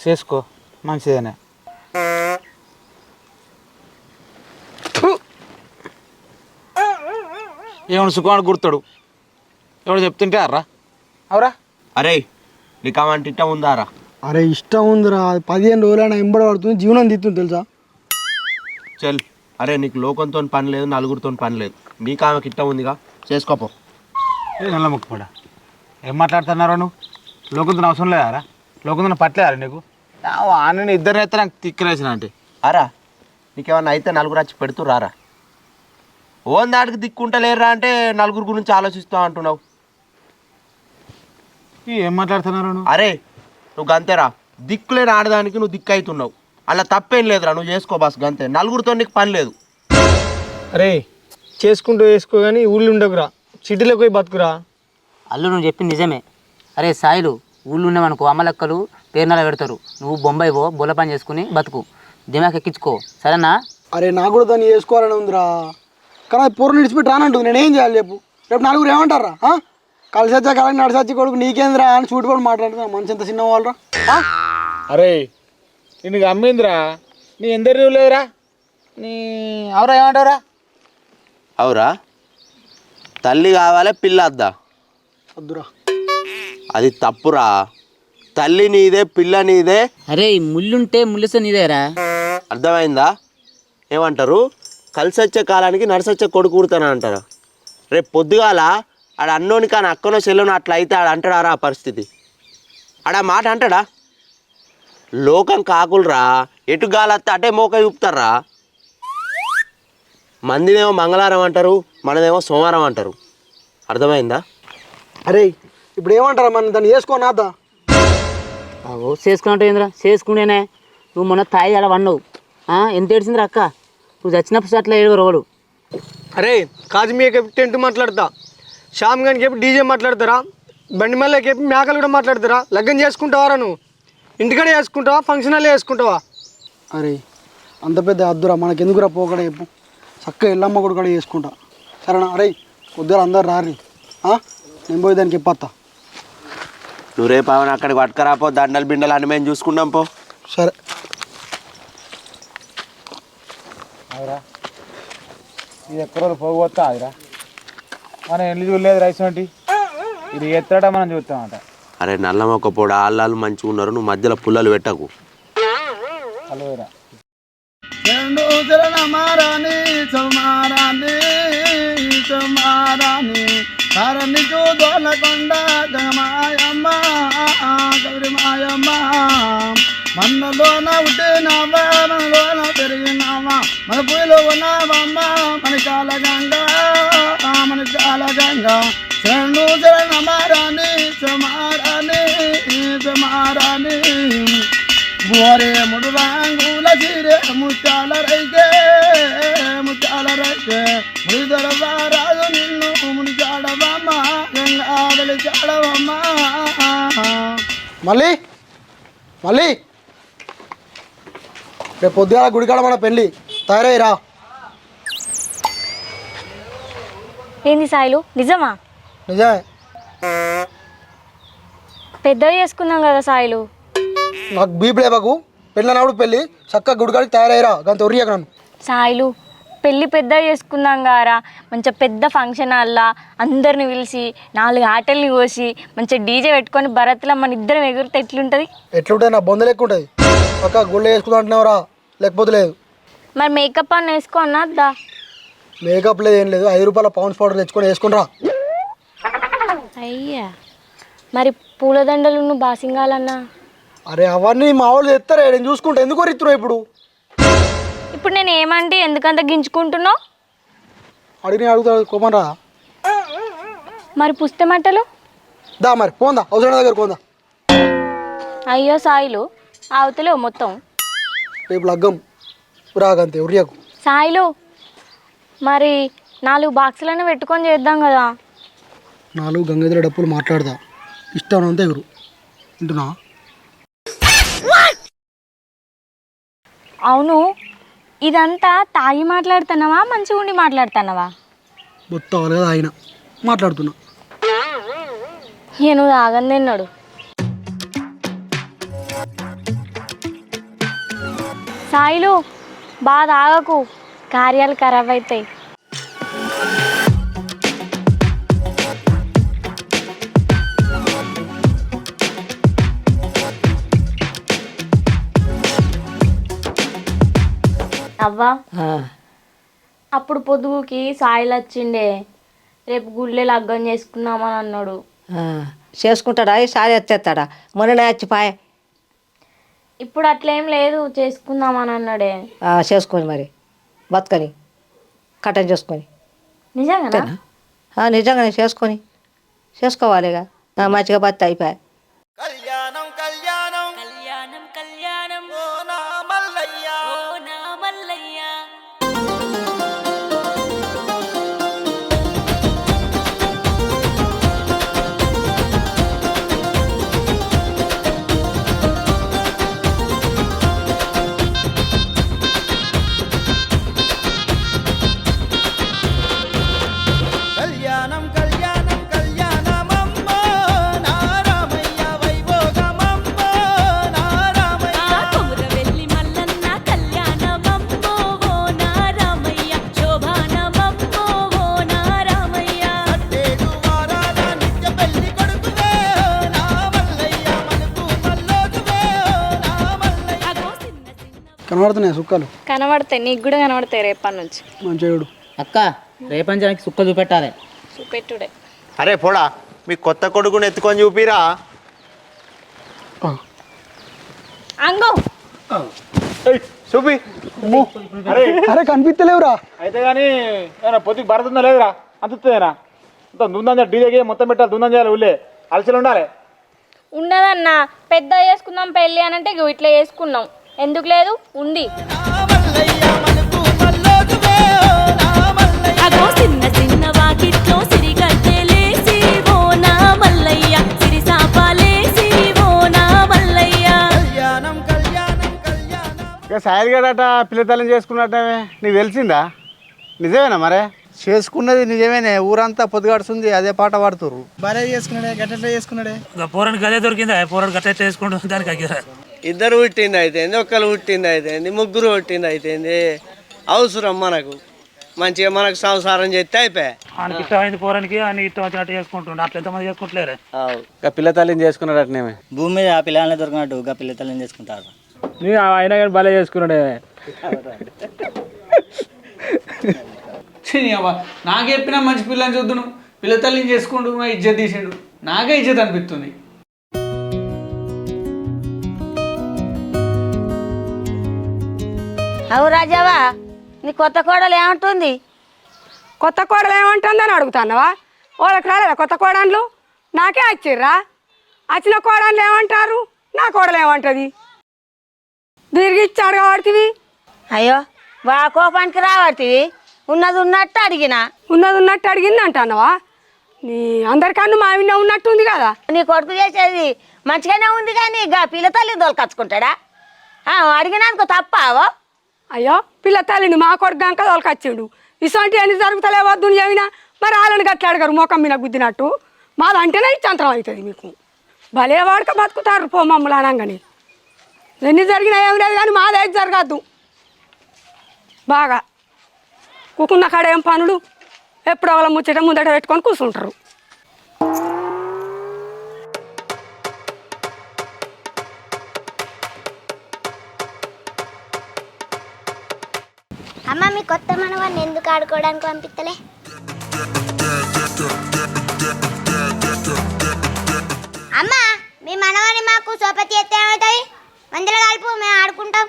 S4: చేసుకో మంచిదేనే. ఏమన్నా సుఖాన్ని గుర్తాడు ఎవడు చెప్తుంటే అర్రా అవరా.
S8: అరే నీకు అవంటి ఇట్టం ఉందారా?
S1: అరే ఇష్టం ఉందిరా, 15 రోజులైనా ఎంబడి పడుతుంది, జీవనం తీస్తుంది తెలుసా?
S8: చల్ అరే నీకు లోకంతో పని లేదు, నలుగురితో పని లేదు, నీకు ఆమెకి ఇట్టం ఉందిగా చేసుకోపో.
S4: ఏ నల్ల ముక్కుపడా ఏం మాట్లాడుతున్నారా నువ్వు? లోకంతో అవసరం లేదారా? లోకంతో పట్టలేదారా నీకు? ఆనని ఇద్దరు అయితే నాకు తిక్కలేసిన అంటే
S8: అరా నీకేమన్నా అయితే నలుగురు వచ్చి పెడుతూ రారా? ఓన్ దాడికి దిక్కుంటలేరా అంటే నలుగురు గురించి ఆలోచిస్తావు అంటున్నావు.
S4: ఏం మాట్లాడుతున్నారా నువ్వు?
S8: అరే నువ్వు గంతేరా, దిక్కులేని ఆడదానికి నువ్వు దిక్కు అవుతున్నావు. అలా తప్పేం లేదురా, నువ్వు చేసుకో బస్ గంతే, నలుగురితో నీకు పని లేదు.
S1: అరే చేసుకుంటూ వేసుకో కానీ ఊళ్ళు ఉండకురా, సిటీలోకి పోయి బతుకురా.
S6: అల్లు నువ్వు చెప్పింది నిజమే. అరే సాయిలు ఊళ్ళు ఉన్నామనుకో అమ్మలక్కలు పేరునాల పెడతారు. నువ్వు బొంబాయి పో, బొల్ల పని చేసుకుని బతుకు, దిమాక్ ఎక్కించుకో సరేనా?
S1: అరే నాకు కూడా దాన్ని చేసుకోవాలని ఉందిరా, కానీ అది పూర్వం నిడిచిపెట్టి రానంటుంది. నేనేం చేయాలి చెప్పు? రేపు నలుగురు ఏమంటారా? కలిసి వచ్చా కలకి నడిసొచ్చి కొడుకు నీకేంద్రా అని చూటుకొని మాట్లాడుతున్నా. మంచి ఎంత చిన్న వాళ్ళరా.
S4: అరే నేను అమ్మిందిరా, నీ ఎందరు నువ్వు లేదురా, నీ ఎవరా ఏమంటావురా?
S8: అవురా తల్లి కావాలే పిల్ల అద్దా?
S1: వద్దురా,
S8: అది తప్పురా. తల్లి నీదే, పిల్ల నీదే.
S6: అరే ముళ్ళుంటే ముళ్ళుస నీదేరా.
S8: అర్థమైందా? ఏమంటారు, కలిసి వచ్చే కాలానికి నడిసొచ్చే కొడుకు కూడతాను అంటారు. రేపు పొద్దుగాల ఆడ అన్నోని కానీ అక్కనో చెల్లెనో అట్లా అయితే ఆడ అంటాడారా ఆ పరిస్థితి? ఆడ మాట అంటాడా? లోకం కాకులరా, ఎటు గాలత్తే అటే మోక చూపుతారా. మందినేమో మంగళవారం అంటారు, మనదేమో సోమవారం అంటారు. అర్థమైందా?
S1: అరే ఇప్పుడు ఏమంటారా మనం దాన్ని చేసుకోనాదా?
S6: ఓ చేసుకున్నట్టు ఏంద్రా, చేసుకునేనే. నువ్వు మొన్న తాయి ఆడ వన్నావు, ఎంత ఏడ్చిందిరా అక్క? నువ్వు చచ్చినప్పుడు అట్లా ఏడుగురు రోడు.
S1: అరే కాజ్మీకి టెంట్ మాట్లాడతా, శ్యామ్ గారికి చెప్పి డీజే మాట్లాడతారా, బండి మళ్ళీకి చెప్పి మేకలు కూడా మాట్లాడతారా? లగ్గం చేసుకుంటావారా నువ్వు? ఇంటికాడే చేసుకుంటావా, ఫంక్షన్ హాల్లో చేసుకుంటావా? అరే అంత పెద్ద అద్దురా, మనకెందుకురా పోకడా చెప్పు, చక్కగా ఎల్లమ్మ కూడా కూడా చేసుకుంటా సరేనా? అరే కొద్దిగా అందరు రారి, నేను పోయి దానికి చెప్పత్తా.
S8: నువ్వు రేపు అవన్నీ అక్కడికి పట్టుకరాపో, దండలు బిండలు అని మేము చూసుకుంటాం పో.
S1: సరే
S4: ఇది ఎక్కడ పోగొత్తా అదిరా, మనం ఎల్లు చూడలేదు రైస్ వంటి ఇది ఎత్తడా మనం చూస్తామంట.
S8: అరే నల్ల మొక్క పొడ ఆళ్ళు మంచిగా ఉన్నారు, నువ్వు మధ్యలో పుల్లలు పెట్టకు.
S4: అలవేరా
S1: మనలోన ఉంటేనావా, మనలోన పెరిగినావా, మన పూలో ఉన్నావమ్మా, మన చాలా గంగా, మన చాలా గంగా. శరణు శరణ మారాని సమారాని సమారాని బోరే ముడువాంగుల సిరే ముత్యాల రైకే ముత్యాల రైకే ముడిదొరవారాజు నిన్ను మునిచాడవమ్మా, గంగా వెలిచాడవమ్మా. మళ్ళీ మళ్ళీ రేపు పొద్దుగాల గుడికాడ మన పెళ్ళి, తయారయ్యరా.
S5: ఏంది సాయిలు, నిజమా?
S1: నిజమే,
S5: పెద్దగా చేసుకున్నాం కదా సాయిలు.
S1: నాకు బీపీ లేవకు, పెళ్ళినప్పుడు పెళ్ళి చక్కగా గుడికాడికి తయారయ్యరా, దాని తొర్రియక నన్ను.
S5: సాయిలు పెళ్ళి పెద్దగా చేసుకున్నాం కారా, మంచిగా పెద్ద ఫంక్షన్ హాల్లా అందరిని పిలిచి 4 ఆటల్ని కోసి మంచిగా డీజే పెట్టుకొని భరత్లో మన ఇద్దరం ఎగురితే ఎట్లుంటుంది?
S1: ఎట్లుంటుంది, నా బొందలు ఎక్కువ ఉంటుంది. చక్కగా గుళ్ళు వేసుకుంటా అంటున్నావురా, లేకపోతే లేదు.
S5: మరి మేకప్ అన్న వేసుకో అన్నద్దా?
S1: మేకప్ లేదు ఏం లేదు, 5 రూపాయల పౌండ్స్ పౌడర్ తెచ్చుకొని వేసుకునిరా.
S5: అయ్యా మరి పూలదండలు నువ్వు బాసింగాలన్నా?
S1: అరే అవన్నీ మా వాళ్ళు తెస్తారే, నేను చూసుకుంటా, ఎందుకు రిత్తున్నావు ఇప్పుడు?
S5: ఇప్పుడు నేను ఏమంటే ఎందుకంత గింజుకుంటున్నావు?
S1: అడిగిన అడుగుతా కోమరా.
S5: మరి పుస్తమట్టలు
S1: దా మరి పోందా, అవసరం దగ్గర పోందా.
S5: అయ్యో సాయిలు అవతలేవు మొత్తం.
S1: రేపు లగ్గం రాగంతే ఉరియకు.
S5: సాయిలు మరి 4 బాక్సులను పెట్టుకొని చేద్దాం కదా.
S1: 4 గంగాధర డప్పులు మాట్లాడదా ఇష్టం అంతా ఎగురు వింటున్నా.
S5: అవును, ఇదంతా తాగి మాట్లాడుతున్నావా మంచిగా ఉండి మాట్లాడుతున్నావా?
S1: బొత్త కదా ఆయన మాట్లాడుతున్నా.
S5: నేను తాగని తిన్నాడు. సాయిలు బాగా తాగకు, కార్యాలు ఖరాబ్ అవుతాయి. అవ్వా, అప్పుడు పొద్దుగుకి సాయిలు వచ్చిండే, రేపు గుళ్ళే లగ్గం చేసుకుందామని అన్నాడు.
S7: చేసుకుంటాడా సారి వచ్చేస్తాడా? మొన్ననే వచ్చిపాయ.
S5: ఇప్పుడు అట్లేం లేదు, చేసుకుందామని అన్నాడే.
S7: చేసుకొని మరి బతకని కట్టం చేసుకొని.
S5: నిజంగా
S7: నిజంగానే చేసుకోవాలిగా. మంచిగా బత్ అయిపోయా.
S8: కళ్యాణం కళ్యాణం కళ్యాణం కళ్యాణం ఓ నా మల్లయ్య ఓ నా మల్లయ్య. కళ్యాణం కళ్యాణం కళ్యాణమమ్మ నా రామయ్య వైభోగమమ్మ నా రామయ్య.
S9: కొమురవెల్లి మల్లన్న కళ్యాణమమ్మో ఓ నా రామయ్య శోభానమమ్మో ఓ నా రామయ్య.
S8: అట్టేడు వారాల నిత్య పెళ్లి కొడుకువే ఓ నా మల్లయ్య మనకు మల్లోకువే ఓ నా మల్లయ్య.
S9: అగో చిన్న చిన్న
S1: కనబడుతున్నాయి సుక్కలు
S5: కనబడతాయి, నీకు కూడా కనబడతాయి రేపటి నుంచి.
S1: మంచిగా
S6: అక్క రేపంచానికి సుక్క చూపెట్టాలి.
S5: చూపెట్టుడే.
S8: అరే పోడా, మీ కొత్త కొడుకుని ఎత్తుకొని చూపిరా.
S5: అంగో
S4: చూపి.
S1: అరే కనిపిస్తలేవురా.
S4: అయితే కానీ ఏమన్నా పొద్దుకు భరతుందా లేదురా? అంతేనా? అంత దుందని డీజేకి మొత్తం పెట్టాలి, దుందని చేయాలి, ఊళ్ళే అలసలు ఉండాలి.
S5: ఉండదన్నా, పెద్ద చేసుకుందాం పెళ్ళి అని అంటే ఇట్లా చేసుకున్నాం. ఎందుకు లేదు, ఉంది.
S9: అగో చిన్న చిన్న వాకిట్లో సిరిగడ్డలేసి ఓ నా మల్లయ్య సిరి సాపాలేసి ఓ నా మల్లయ్య.
S8: కళ్యాణం కళ్యాణం కళ్యాణం.
S4: ఇక సాయిల్ గడట పిల్లతల్లిని చేసుకున్నట్టే నీకు తెలిసిందా? నిజమేనా మరే?
S2: చేసుకున్నది నిజమేనే, ఊరంతా పొద్దుగడుతుంది అదే పాట పాడుతుర్రు.
S1: భార్య చేసుకున్నాడే గట్ల చేసుకున్నాడే.
S10: పోరానికి అదే దొరికిందా? పోరాడు గట్ట చేసుకుంటుంది దానికి అగ్గిరా.
S11: ఇద్దరు పుట్టింది అయితేంది, ఒక్కరు పుట్టింది అయితేంది, ముగ్గురు పుట్టింది అయితేంది, అవసరం మనకు మంచిగా మనకు సంసారం చేస్తే అయిపోయా.
S10: ఆయనకి ఇష్టమైంది పోరానికి, ఆయన ఇష్టం వచ్చినట్టు చేసుకుంటుండే. అట్లా ఎంతమంది చేసుకుంటలేరే?
S4: పిల్ల తల్లిని చేసుకున్నాడటనేమే.
S6: భూమి మీద ఆ పిల్లల్ని దొరికినట్టు గా పిల్ల తల్లిని చేసుకుంటారు.
S4: అయినా కానీ భలే చేసుకున్నాడే.
S12: నాకే చెప్పినా మంచి పిల్లని చూద్దును, పిల్ల తల్లిని చేసుకుంటూ మా ఇజ్జత్ తీసాడు. నాకే ఇజ్జత్ అనిపిస్తుంది.
S7: అవు రాజావా, నీ కొత్త కోడలు ఏమంటుంది?
S13: కొత్త కోడలు ఏమంటుందని అడుగుతున్నావా? వాళ్ళకి రాలేదా కొత్త కోడళ్ళు? నాకే వచ్చిర్రా. వచ్చిన కోడళ్ళు ఏమంటారు, నా కోడలు ఏమంటుంది? దీనికి ఇచ్చి అడగబడుతుంది.
S7: అయ్యో వా కోపానికి రాబడుతుంది. ఉన్నది ఉన్నట్టు అడిగినా.
S13: ఉన్నది ఉన్నట్టు అడిగింది అంటున్నావా? నీ అందరికన్నా మా విన్న ఉన్నట్టుంది కదా.
S7: నీ కొడుకు చేసేది మంచిగానే ఉంది కానీ ఇక పిల్ల తల్లి దొలకచ్చుకుంటాడా? అడిగినందుకు తప్పావో?
S13: అయ్యో పిల్ల తల్లిని మా కొడుకు గంక తోలుకొచ్చిండు. ఇసంటి ఎన్ని జరుగుతలే వద్దు చెప్పినా మరి వాళ్ళని గట్ల అడగారు మొఖం మీద గుద్దినట్టు. మాదంటేనే ఇచ్చంతరం అవుతుంది మీకు. భలే వాడుక బతుకుతారు పో మమ్మల్ని అనగానే. ఎన్ని జరిగినా ఏమి లేదు కానీ మాదేది జరగద్దు. బాగా కూకున్న కాడ ఏం పనులు ఎప్పుడు వాళ్ళ ముచ్చట ముందట పెట్టుకొని కూర్చుంటారు.
S9: అమ్మ మీ కొత్త మనవాన్ని ఎందుకు ఆడుకోవడానికి పంపిస్తలే? అమ్మ మీ మనవాన్ని మాకు సోపతి ఎత్తే ఏమవుతుంది? మందులు కలుపు, మేము ఆడుకుంటాం.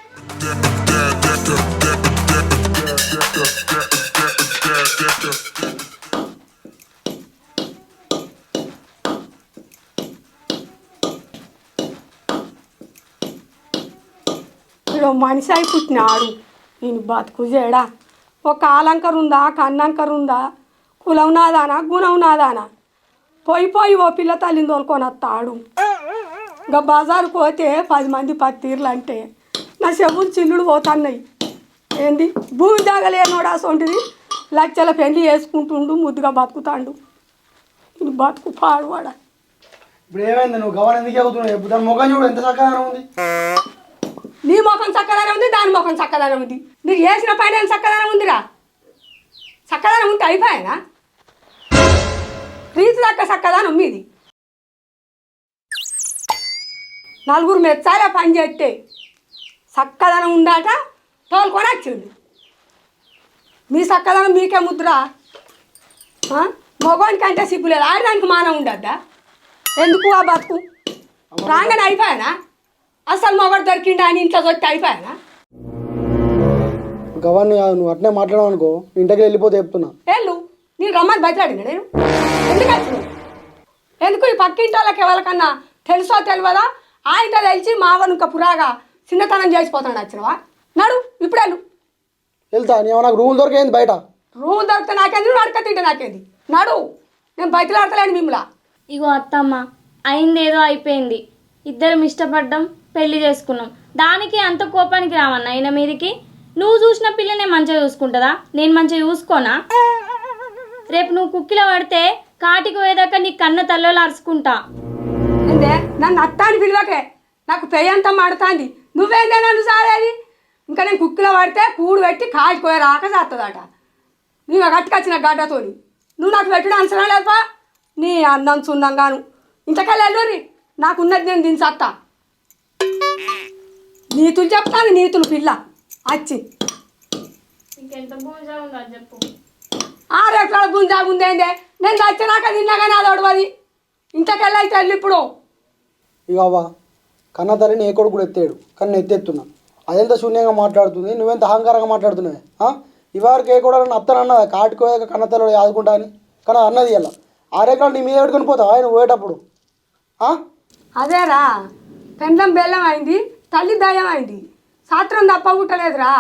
S13: ఏదో మనిషి అయి పుట్టినాడు ఈయన బతుకు చేయడా ఒక అలంకర ఉందా కన్నంకర ఉందా కులం నాదానా గుణం నాదానా పోయి ఓ పిల్ల తల్లిని తోలుకొని వస్తాడు ఇంకా బజారు పోతే 10 మంది పత్తిర్లు అంటే నా చెవులు చిల్లుడు పోతున్నాయి ఏంది భూమి దాగలేనోడు అసొంటిది లక్షల పెళ్లి చేసుకుంటుండు ముద్దుగా బతుకుతాడు ఇది బతుకు పాడువాడ
S1: ఇప్పుడు ఏమైంది నువ్వు గవర్న ఎందుకు అవుతున్నావు దాని ముఖం చూడు ఎంత చక్కగా ఉంది
S13: నీ ముఖం చక్కదనం ఉంది దాని ముఖం చక్కదనం ఉంది మీరు వేసిన పైన చక్కదనం ఉందిరా చక్కదనం ఉంటే అయిపోయానా రీతి దక్క చక్కదనం మీది నలుగురు మెచ్చాలే పని చేస్తే చక్కదనం ఉందాట తోలుకొని వచ్చిండు మీ చక్కదనం మీకే ముద్ర మగవానికి అంటే సిగ్గులేదు ఆడడానికి మానం ఉండద్దా ఎందుకు ఆ బతుకు రాగానే అయిపోయానా అసలు మొగడు దొరికిండా అని ఇంట్లో వచ్చి అయిపోయానా
S1: గవర్ని నువ్వు అట్నే మాట్లాడవు అనుకో ఇంటికి వెళ్ళిపోతే చెప్తున్నా
S13: వెళ్ళు నేను రమ్మని బయటపడినా నేను ఎందుకు వచ్చినావు ఎందుకు ఈ పక్కింటి వాళ్ళకి ఎవరికన్నా తెలుసో తెలియదా ఆయనతో తెలిసి మావను ఇంకా పురాగా చిన్నతనం చేసిపోతాడు వచ్చినవా నడు ఇప్పుడు వెళ్ళు
S1: వెళ్తా నీవు నాకు రూల్ దొరికేంది బయట
S13: రూమ్ దొరికితే నాకేంది నువ్వు అడక తింటే నాకేంది నడు నేను బయటలు ఆడతలేను మిమ్మల్ని
S5: ఇగో అత్తమ్మ అయిందేదో అయిపోయింది ఇద్దరం ఇష్టపడ్డాం పెళ్లి చేసుకున్నాం దానికి అంత కోపానికి రావన్నా ఆయన మీదికి నువ్వు చూసిన పిల్లనే మంచిగా చూసుకుంటుందా నేను మంచిగా చూసుకోనా రేపు నువ్వు కుక్కిలో పడితే కాటికి పోయేదాకా నీ కన్న తల్లోలు అరుచుకుంటా
S13: ఏందే నన్ను అత్తాని పిలువకే నాకు పెయ్యంతా మాడుతుంది నువ్వేందే నన్ను సారేది ఇంకా నేను కుక్కిలో పడితే కూడు పెట్టి కాటిపోయే రాక చేస్తుందట నీవు గట్టుకొచ్చిన గడ్డతోని నువ్వు నాకు పెట్టడం అవసరం లేదుపా నీ అందం సున్నంగాను ఇంతకెళ్ళి వెళ్ళురి నాకున్నది నేను దించత్తా నీతులు చెప్తాను నీతులు పిల్ల వచ్చి
S5: ఇంకెంత భూజా ఉందో చెప్పు
S13: 6 ఎకరాల గుంజా ఉందేందే నేను చచ్చినాక తిన్నా కానీ అది ఒడవది ఇంతకెళ్ళి అయితే వెళ్ళి ఇప్పుడు
S1: ఇక అవ్వ కన్న తల్లిని ఏ కొడుకు కూడా ఎత్తాడు కానీ నేను ఎత్తేస్తున్నా అదెంత శూన్యంగా మాట్లాడుతుంది నువ్వెంత అహంకారంగా మాట్లాడుతున్నావే ఇవరికి ఏ కూడా నన్ను అత్తనన్నదా కాటుకోయాక కన్న తల్లి ఆదుకుంటా అని కానీ అన్నది ఇలా 6 ఎకరాలు నీ మీద పెట్టుకొని పోతావు ఆయన పోయేటప్పుడు
S13: అదేరా పెండం బెల్లం అయింది తల్లి దయ్యం అయింది సాత్రం తప్ప పుట్టలేదురా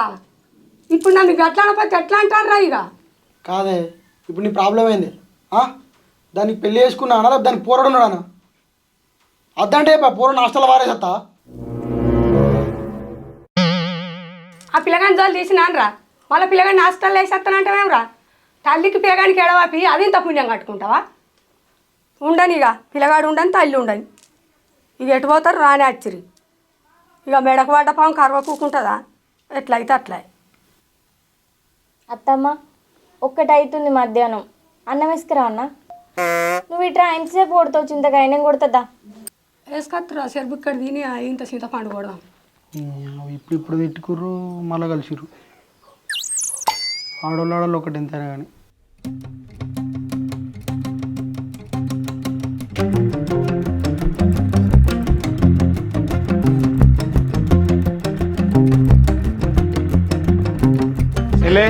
S13: ఇప్పుడు నన్ను గట్లా అనకపోతే ఎట్లా అంటారా ఇక
S1: కాదే ఇప్పుడు నీ ప్రాబ్లం ఏంది దానికి పెళ్లి చేసుకున్నా అన్నా దానికి పోరాడు ఉన్నాడా అద్దంటే పూర్వ హాస్టల్ వారేసత్తా
S13: ఆ పిల్లగాని జోలు తీసినానరా మళ్ళీ పిల్లగాని హాస్టల్లో వేసేస్తానంటావేమ్రా తల్లికి పిల్లగానికి ఎడవాపి అది ఇంత పుణ్యం కట్టుకుంటావా ఉండని ఇక పిల్లగాడు ఉండని తల్లి ఉండని ఇక ఎటు పోతారు రాని వచ్చిరి ఇక మెడకు పడ్డ పాము కరవ కూకుంటుందా ఎట్లయితే అట్లా
S5: అత్తమ్మ ఒక్కటైతుంది మధ్యాహ్నం అన్నం వేసుకురా అన్న నువ్వు ఇట్రా ఎంతసేపు కొడతావు చింతగా అయినా కొడుతుందా
S13: వేసుకొత్తురా సెరుపు ఇక్కడ తిని ఇంత చింతపండు కొడదాం
S1: ఇప్పుడు తిట్టుకుర్రు మళ్ళీ కలిసిర్రు ఆడోళ్ళు ఒకటి ఎంతైనా కానీ
S4: చెల్లే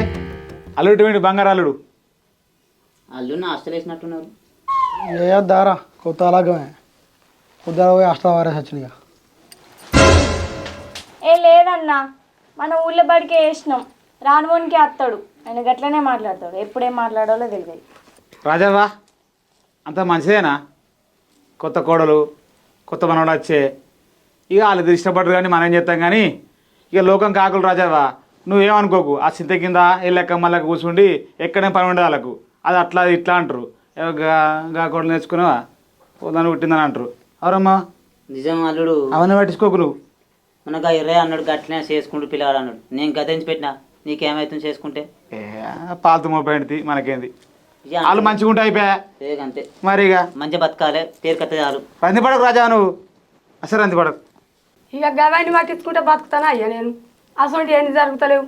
S4: అల్లుడు ఏంటి బంగారు అల్లుడు
S6: అల్లు నా హాస్టల్ వేసినట్టున్నారు
S1: ఏ దారా కొత్త అలాగమే కొద్దిగా పోయి హాస్టల్ వారేసి వచ్చినాయిగా
S5: ఏ లేదన్నా మన ఊళ్ళో బడికే వేసినాం రానువోనికి అత్తాడు ఆయన గట్లనే మాట్లాడతాడు ఎప్పుడేం మాట్లాడాలో తెలియదు
S4: రాజావా అంత మంచిదేనా కొత్త కోడలు కొత్త మనవాడు వచ్చే ఇక వాళ్ళు ఇష్టపడరు కానీ మనం చేస్తాం కానీ ఇక లోకం కాకులు రాజావా నువ్వేమనుకోకు ఆ చింత కింద ఎల్లెక్క మళ్ళీ కూర్చుండి ఎక్కడే పని ఉండే వాళ్ళకు అది అట్లా ఇట్లా అంటారు గా కోడలు నేర్చుకున్నావా దాన్ని పుట్టిందని అంటారు అవరమ్మా
S6: నిజం అల్లుడు
S4: అవన్నీ పట్టించుకోకు నువ్వు
S6: మనకు ఇర్రే అన్నాడు గట్లనే చేసుకుంటూ పిల్లగాడు అన్నాడు నేను గతించి పెట్టినా నీకేమవుతుంది చేసుకుంటే
S4: పాలతు మోపేంటి మనకేంది వాళ్ళు మంచిగా ఉంటే అయిపోయా
S6: అంతే
S4: మరి ఇక
S6: మంచిగా బతకాలి పేరు కత్తే చాలు
S4: రంది పడకు రాజా నువ్వు అసలు రంది పడకు
S13: ఇక గవాయిని పట్టించుకుంటే బతుకుతానా అయ్యా నేను అసలు ఎన్ని జరుగుతలేవు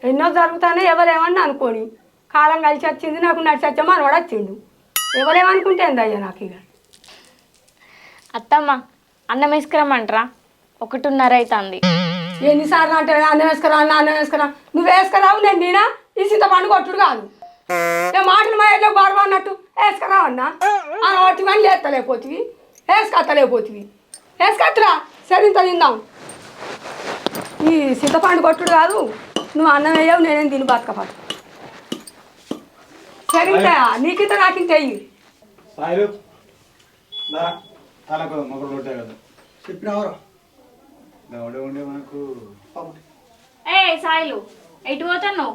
S13: ఎన్నో జరుగుతానే ఎవరేమన్నా అనుకోని కాలం కలిసి వచ్చింది నాకు నడిచి వచ్చే మనవాడు వచ్చిండు ఎవరేమనుకుంటే ఏంది అయ్యా నాకు ఇక
S5: అత్తమ్మ అన్నం వేసుకురమ్మంటారా 1:30 అవుతుంది
S13: ఎన్నిసార్లు అంటే అన్నం వేసుకురా అన్నం వేసుకురా నువ్వు వేసుకురావు నేను నేనా ఈ చింతపండు కొట్టుడు కాదు ఏ మాటలు మా ఏదో గొడవ అన్నట్టు వేసుకురావు అన్నా వాటి కానీ లేస్తలేకపోతుంది వేసుకత్తలేకపోతుంది వేసుకత్తరా సరే ఇంత తిందాం ఈ చింతపండు కొట్టుడు కాదు, నువ్వు అన్నం వేయవు, నేనేం తిని బతకపాటు. సరే ఇంకా నీకింత నాకింత అయ్యి
S4: సాయిలు తనకు మొక్కలు కొట్టే కదా
S1: చెప్పినావరా
S4: దవడే ఉండే మనకు
S5: ఏ సాయిలు ఎటు పోతాను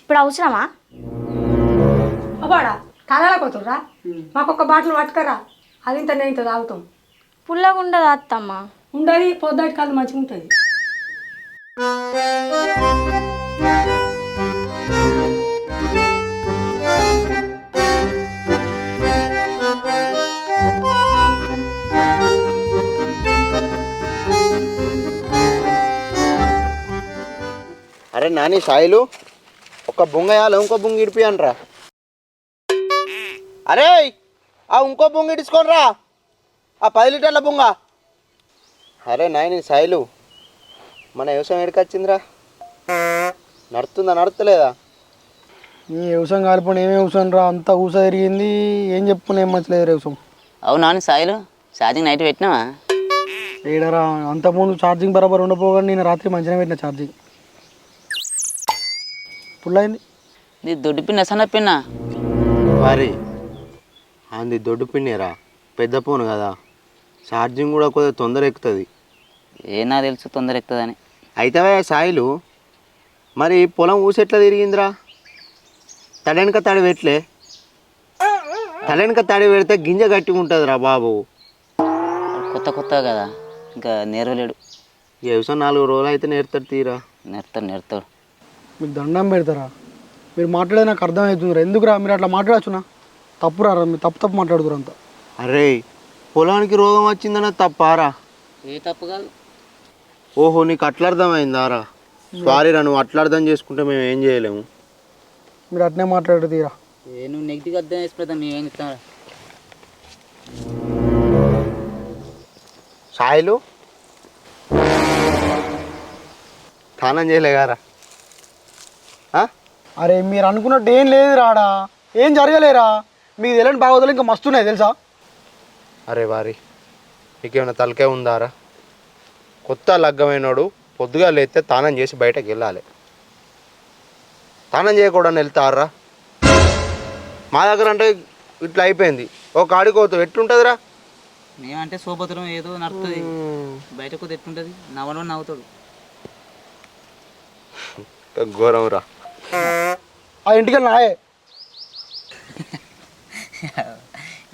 S5: ఇప్పుడు అవసరమా?
S13: అబ్బాడా కళలో పోతుర్రా, మాకొక బాటిల్ పట్టుకరా, అది ఇంత నేను ఇంత తాగుతాం.
S5: పుల్లగా ఉండదు అత్తమ్మ.
S13: ఉండదు, పొద్దుటి కాదు మంచిగా ఉంటుంది.
S11: అరే నాని సాయిలు ఒక బొంగయాలు ఇంకో బొంగ ఇడిపియనరా. అరే ఆ ఇంకో బొంగ ఇడుచుకోనరా, ఆ 10 లీటర్ల బొంగ. అరే నాయని సాయిలు మన వ్యవసాయం ఎడికొచ్చిందిరా, నడుతుందా నడుస్తలేదా?
S1: ఈ వ్యవసాయం కాలిపోయిన ఏమి వ్యవసాయం రా, అంతా ఊస తిరిగింది, ఏం చెప్పుకుని ఏం మంచలేదు వ్యవసాయం.
S6: అవునా సాయిలు ఛార్జింగ్ నైట్ పెట్టినావా?
S1: ఏడరా అంతకుముందు ఛార్జింగ్ బరాబర్ ఉండపోగానే నేను రాత్రి మంచిగా పెట్టిన ఛార్జింగ్ ఫుల్ అయింది.
S6: నీ దొడ్డు పిన్న సన్న పిన్న
S11: మరి అంది దొడ్డు పిన్నేరా, పెద్ద ఫోన్ కదా, ఛార్జింగ్ కూడా కొద్దిగా తొందర ఎక్కుతుంది.
S6: ఏ నాకు తెలుసు తొందర ఎక్కుతుందని.
S11: అయితే సాయిలు మరి పొలం ఊసెట్లా తిరిగిందిరా? తడెనక తడి పెట్టలే, తడెనక తడి పెడితే గింజ గట్టిగా ఉంటుందిరా బాబు.
S6: కొత్త కొత్తగా కదా, ఇంకా నేర్వలేడు.
S11: వ్యవసాయం 4 రోజులు అయితే నేర్తాడు తీరా.
S6: నేర్తాడు.
S1: మీకు దండం పెడతారా? మీరు మాట్లాడేది నాకు అర్థమవుతుందిరా. ఎందుకురా మీరు అట్లా మాట్లాడచ్చునా? తప్పురా, మీరు తప్పు మాట్లాడుతురు అంతా.
S11: అరే పొలానికి రోగం వచ్చిందన్న తప్పారా?
S6: ఏ తప్పు కాదు.
S11: ఓహో నీకు అట్లా అర్థమైందారా? సారీ రా, నువ్వు అట్లా అర్థం చేసుకుంటే మేము ఏం చేయలేము.
S1: మీరు అట్నే మాట్లాడు తీరా.
S6: నువ్వు నెగిటివ్ అర్థం చేసుకుంటా మేము ఏం ఇస్తాం.
S11: సాయిలు స్నానం చేయలేగారా?
S1: అరే మీరు అనుకున్నట్టు ఏం లేదు రాడా, ఏం జరగలేరా, మీకు తెలియని బాగోదులు ఇంకా మస్తున్నాయి తెలుసా.
S11: అరే వారి నీకేమైనా తలకే ఉందారా? కొత్త లగ్గమైనోడు పొద్దుగా లేస్తే స్నానం చేసి బయటకు వెళ్ళాలి. స్నానం చేయకూడదని వెళ్తారా? మా దగ్గర అంటే ఇట్లా అయిపోయింది. ఒక ఆడికోతు ఎట్లుంటుందిరా?
S6: మేమంటే సోపతులం ఏదో నడుతుంది, బయటకు ఎట్లుంటుంది, నవ్వడం నవ్వుతాడు.
S11: ఘోరం రా.
S1: ఆ ఇంటికి నాయే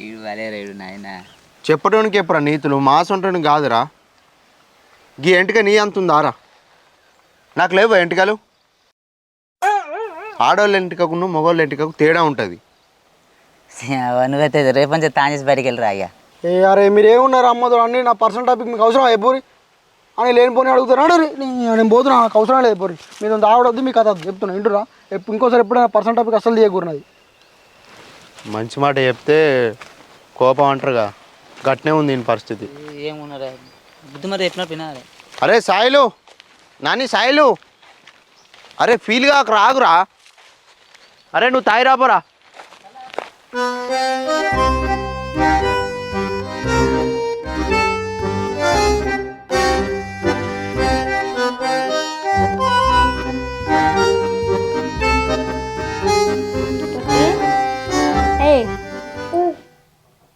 S6: ఈడు వలే రేడు నాయన.
S11: చెప్పడానికి ఎప్పుడా నీతులు, మాసంటానికి కాదురా. గీ ఎంటిక నీ అంత ఉందారా? నాకు లేవు ఎంటికలు. ఆడవాళ్ళ ఎంటికకు మగవాళ్ళ ఎంటికకు తేడా ఉంటుంది.
S6: నువ్వైతే రేపంచి తాను చేసి బయటికి వెళ్ళరా అయ్యా.
S1: ఏ అరే మీరు ఏమున్నారు అమ్మతో అన్నీ నా పర్సనల్ టాపిక్ మీకు అవసరం అయిపోయి అని లేనిపోని అడుగుతున్నాడు. నేను పోతున్నా, నాకు అవసరం లేదు పోరి, మీరు ఆవిడొద్దు మీ కథ చెప్తున్నా ఇంటురా. ఇంకోసారి ఎప్పుడైనా పర్సనల్ టాపిక్ అసలు తీయకూడదు.
S11: మంచి మాట చెప్తే కోపం అంటారుగా, గట్నే ఉంది దీని పరిస్థితి.
S6: ఏమున్నారా బుద్ధి మరి చెప్పినా వినాలి.
S11: అరే సాయిలు, నాని సాయిలు, అరే ఫీల్ కాక రాగురా. అరే నువ్వు తాయి రాపోరా.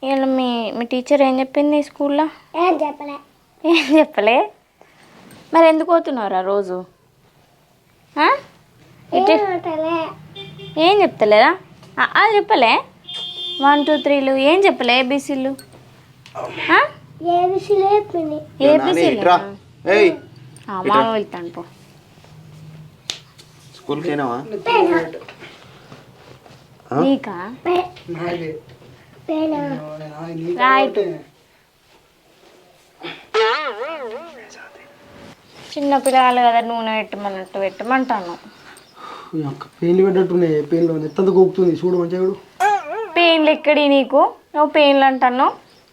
S5: ఇలా మీ టీచర్ ఏం చెప్పింది స్కూల్లో? ఏం చెప్పలే. మరి ఎందుకు పోతున్నారా రోజు? ఏం చెప్తలేదా? అది చెప్పలే 1 2 3లు ఏం చెప్పలే? ఏబీసీలు మామ వెళ్తాను పో.
S11: స్కూల్కి అయినావా?
S5: నీకా రైట్. చిన్న పిల్లలు కదా, నూనె పెట్టమన్నట్టు పెట్టమంటాను.
S1: పెయిన్లు పెట్టట్టున్నాయి, పెయిన్లు ఎత్తంత కోకుతుంది చూడు మంచిగా చూడు.
S5: పెయిన్లు ఎక్కడి నీకు? నువ్వు పెయిన్లు అంటాను.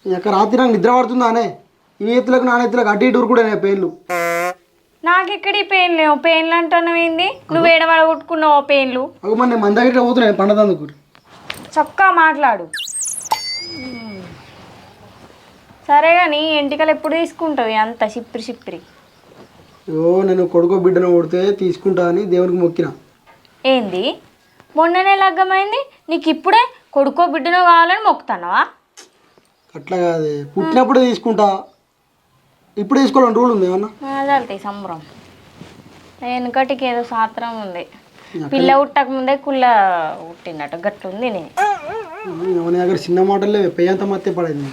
S1: ఎక్కడ రాత్రి నాకు నిద్ర పడుతుందా అనే? ఈ ఎత్తులకు నా ఎత్తులకు అడ్డు ఇటు కూడా పెయిన్లు.
S5: నాకెక్కడి పెయిన్ లేవు. పెయిన్లు అంటాను ఏంది? నువ్వు ఏడవాడ కొట్టుకున్నావు పెయిన్లు.
S1: అవి మన మన దగ్గర పోతున్నాయి పండదందుకు.
S5: చక్కగా మాట్లాడు. సరే కానీ ఎంటికలు ఎప్పుడు తీసుకుంటావు అంత సిప్పిరి సిప్పిరి?
S1: నేను కొడుకో బిడ్డను కొడితే తీసుకుంటా అని దేవునికి మొక్కిన.
S5: ఏంది మొన్ననే లగ్గమైంది నీకు ఇప్పుడే కొడుకో బిడ్డనో కావాలని మొక్కుతున్నావా?
S1: అట్లా కాదే, పుట్టినప్పుడే తీసుకుంటా, ఇప్పుడు తీసుకోవాలని రూల్ ఉంది ఏమన్నా?
S5: అదే సంబరం. వెనుకటికి ఏదో శాస్త్రం ఉంది, పిల్ల పుట్టక ముందే కుళ్ళ పుట్టినట్టు గట్లుంది.
S1: నీ దగ్గర చిన్న మాటలే పెయ్యంత మత్తే పడైంది.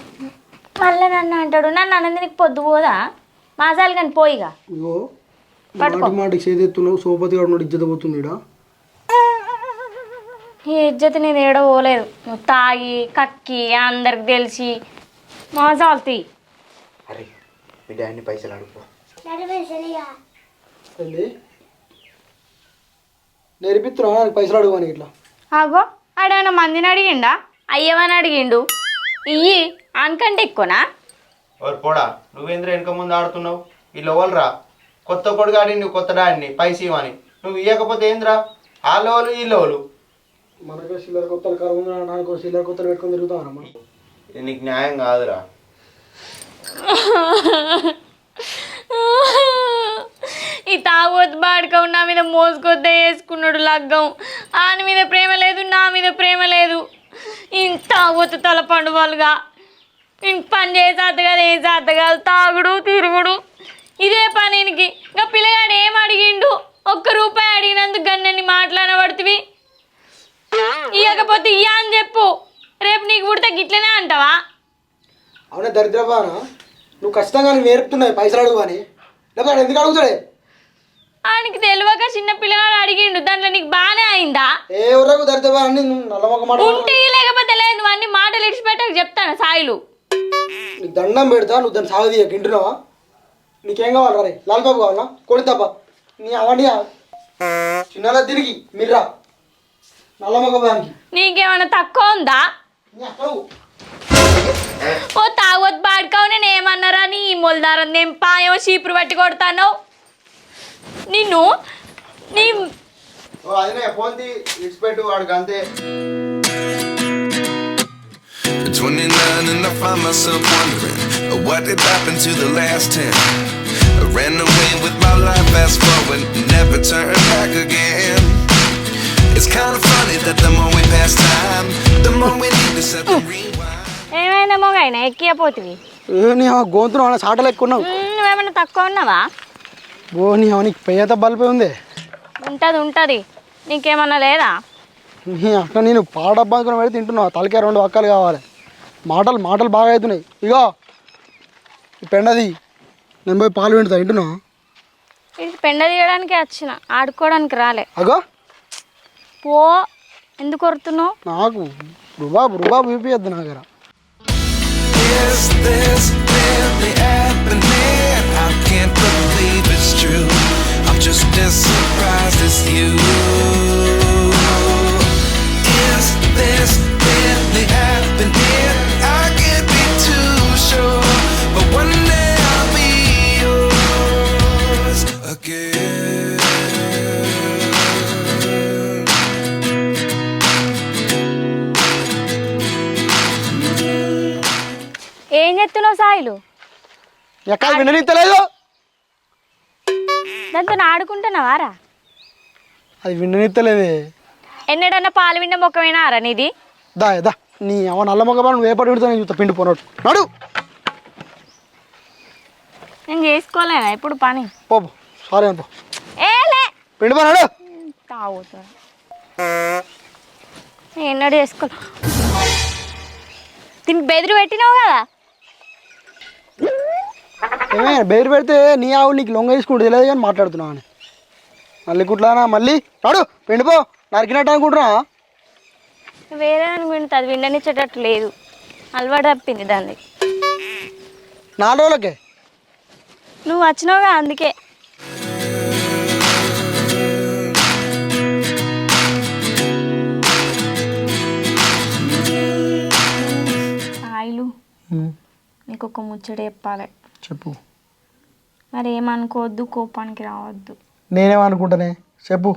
S5: మళ్ళీ నన్ను అంటాడు, నన్ను అన్నది నీకు పొద్దు పోదా మాసాలు కానీ పోయిగా.
S1: ఇగో మాటికి చేదెత్తున్నావు, సోపతి గారు ఇజ్జత పోతుంది.
S5: ఈ ఇజ్జత నేను ఏడో పోలేదు, నువ్వు తాగి కక్కి అందరికి తెలిసి మాసాలు తీ.
S11: అరే మీ డాడీని పైసలు అడుగు.
S1: నేర్పిస్తున్నా నాకు పైసలు అడుగు అని ఇట్లా.
S5: అగో ఆడేమైనా మందిని అడిగిండా? అయ్యమని అడిగిండు, ఇయ్యి అనకంటే ఎక్కువనా?
S11: ఎవరు పోడా, నువ్వేంద్ర వెనక ముందు ఆడుతున్నావు? వీళ్ళు ఎవరురా? కొత్త కొడుగాడి నువ్వు కొత్త డాడిని పైస ఇవ్వని, నువ్వు ఇవ్వకపోతే ఏంద్రా? వాళ్ళోళ్ళు వీళ్ళోళ్ళు.
S1: మనకు సిల్లర్ కొత్తలు కరువు, నాకు సిల్లర్ కొత్తలు పెట్టుకొని తిరుగుతామమ్మా.
S11: ఇది నీకు న్యాయం కాదురా.
S5: ఈ తాగొద్దు బాడుక నా మీద మోసుకొద్దే వేసుకున్నాడు లగ్గం. ఆయన మీద ప్రేమ లేదు, నా మీద ప్రేమ లేదు. ఇంత తాగొద్దు తల పండుగలుగా ఇంక పని చేసేది కదా, ఏం చేద్ద కాదు, తాగుడు తిరుగుడు ఇదే పనికి. ఇంకా పిల్లగాడు ఏం అడిగిండు? ₹1 అడిగినందుకు గన్నని మాట్లాడబడుతుంది. ఇవ్వకపోతే ఇయ్య అని చెప్పు, రేపు నీకు పుడితే గిట్లనే అంటావా?
S1: అవునా దరిద్రబానా, నువ్వు ఖచ్చితంగా నువ్వు నేర్పుతున్నావు పైసలు అడుగు అని, లేకపోతే ఎందుకు అడుగుతాడే?
S5: ఆయనకి తెలియక చిన్న పిల్లగాడు అడిగిండు, దాంట్లో నీకు బాగానే అయిందా?
S1: ఏ ఊరకు దరిద్రబా అని నల్లమొక మాట
S5: ఉంటే లేకపోతే లేదు, నువ్వు అన్ని మాటలు ఇడిచిపెట్టక చెప్తాను సాయిలు.
S1: నీకు దండం పెడతా, నువ్వు దాన్ని సాగు తీయక వింటున్నావా? నీకేం కావాలి రే? లాల్బాబు కావాలా? కోడి తప్ప నీ అవన్నీ చిన్నలా తిరిగి మిర్రా నల్లమొక దానికి
S5: నీకేమైనా తక్కువ ఉందా? ఓ తాగొద్దు బాడుకావు, నేను ఏమన్నారా? నీ మొలదారం నేను పాయో చీపురు పట్టి కొడతాను నిన్ను. నీ
S11: అదే ఫోన్ ఇచ్చిపెట్టు వాడికి అంతే.
S14: 29 and I find myself wondering what did happen to the last 10. I ran away with my life, fast forward, never turn back again. It's kind of funny that the more we pass time, the more we need to set the rewind.
S5: ఏమైనా మొగైనా ఎక్కిపోతుంది.
S1: నీ గొంతును ఏమైనా చాటలు ఎక్కున్నావు?
S5: నువ్వేమైనా తక్కువ ఉన్నావా?
S1: ఓ నీ నీకు పెయ్యంత బలిపోయి ఉంది.
S5: ఉంటుంది నీకేమన్నా లేదా?
S1: నీ అక్క నేను పాల డబ్బా అనుకుని పెడితే తింటున్నావు, తలకే 2 అక్కలు కావాలి. మాటలు బాగా అవుతున్నాయి. ఇగో ఈ పెండది నేను పోయి పాలు పిండుతా, వింటున్నావు?
S5: ఇది పెండ తీయడానికి వచ్చిన, ఆడుకోవడానికి రాలే.
S1: అగో
S5: పో, ఎందుకు కొడుతున్నావు?
S1: నాకు రుబాబు చూపియద్దు నా దగ్గర.
S14: Is this really happening? I can't believe it's true. I'm just as surprised as you. Is this really happening? I can't be too sure, but one day I'll be yours again.
S5: ఏం చెప్తున్నావు సాయిలు?
S1: ఎక్కడ విననిత్తలేదు.
S5: దాంతో ఆడుకుంటున్నావారా?
S1: అది విననిత్తలేదే.
S5: ఎన్నడన్నా పాలు విన్న మొక్కమేనారా నీది?
S1: దా నీ అవ నల్ల మొక్క నువ్వు ఏపాటు విడుతా నేను చూస్తా, పిండి పోనట్టు నాడు.
S5: నేను చేసుకోలేనా ఇప్పుడు పని?
S1: పో సారీ అనుకో,
S5: ఏలే
S1: పిండి పోనాడు.
S5: తాగుతా ఎన్నడూ చేసుకోలే. దీనికి బెదిరి పెట్టినావు కదా.
S1: ఏమే బెదిరి పెడితే నీ ఆవులు నీకు లొంగ తీసుకుంటు తెలియదు కానీ మాట్లాడుతున్నావు అని. మళ్ళీ కుట్లానా మళ్ళీ నాడు పిండిపో, నరికినట్టు అనుకుంటున్నా.
S5: వేరే దానికి వింటుంది, అది విండనిచ్చేటట్టు లేదు, అలవాటు తప్పింది దాన్ని.
S1: 4 రోజులకే
S5: నువ్వు వచ్చినావుగా అందుకే. ఆయిలు నీకు ఒక ముచ్చట చెప్పాలి.
S1: చెప్పు.
S5: మరి ఏమనుకోవద్దు, కోపానికి రావద్దు.
S1: నేనేమనుకుంటానే చెప్పు.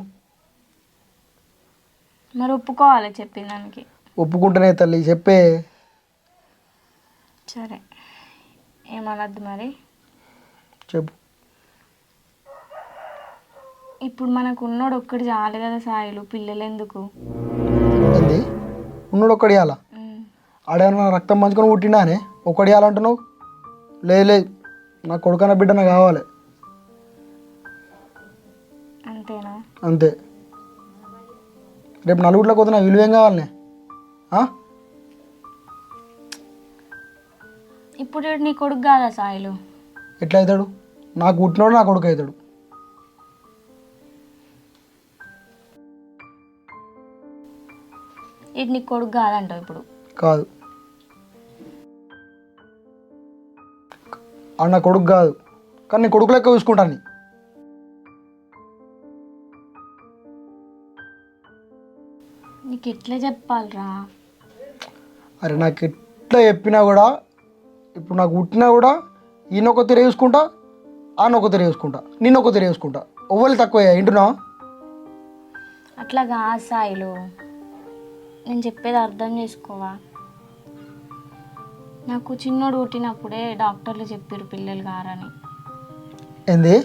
S5: మరి ఒప్పుకోవాలి చెప్పిన దానికి.
S1: ఒప్పుకుంటానే తల్లి చెప్పే.
S5: సరే ఏమనద్దు మరి
S1: చెప్పు.
S5: ఇప్పుడు మనకు ఉన్నోడు ఒక్కడు చాలు కదా సాయిలు, పిల్లలు ఎందుకు?
S1: ఏంది ఉన్నోడు ఒక్కడి ఇవ్వాలా? ఆడేమన్నా రక్తం పంచుకొని పుట్టినానే ఒక్కడి ఇవ్వాలంటున్నావు? లేదు లేదు, నా కొడుకన్న బిడ్డ నాకు కావాలి
S5: అంతేనా?
S1: అంతే. రేపు నలుగురిలోకి పోతే నా విలువేం కావాలనే?
S5: ఇప్పుడు నీ కొడుకు కాదా సాయిలు?
S1: ఎట్లా అవుతాడు? నాకు పుట్టినోడు నా కొడుకు అవుతాడు.
S5: ఇది నీ కొడుకు కాదంటావు ఇప్పుడు?
S1: కాదు, నా కొడుకు కాదు, కానీ నీ కొడుకు లెక్క చూసుకుంటాను.
S5: నీకు ఎట్లా చెప్పాలరా?
S1: అరే నాకు ఎట్లా చెప్పినా కూడా ఇప్పుడు నాకు పుట్టినా కూడా ఈయనొక తెర చూసుకుంటా, ఆనొక తెర చూసుకుంటా, నిన్నొక తెర చూసుకుంటా. ఎవ్వరు తక్కువ వింటున్నావా?
S5: అట్లా కాదు సాయిలు, నేను చెప్పేది అర్థం చేసుకోవా? నాకు చిన్నోడు పుట్టినప్పుడే డాక్టర్లు చెప్పారు పిల్లలు గారని.
S1: ఏంది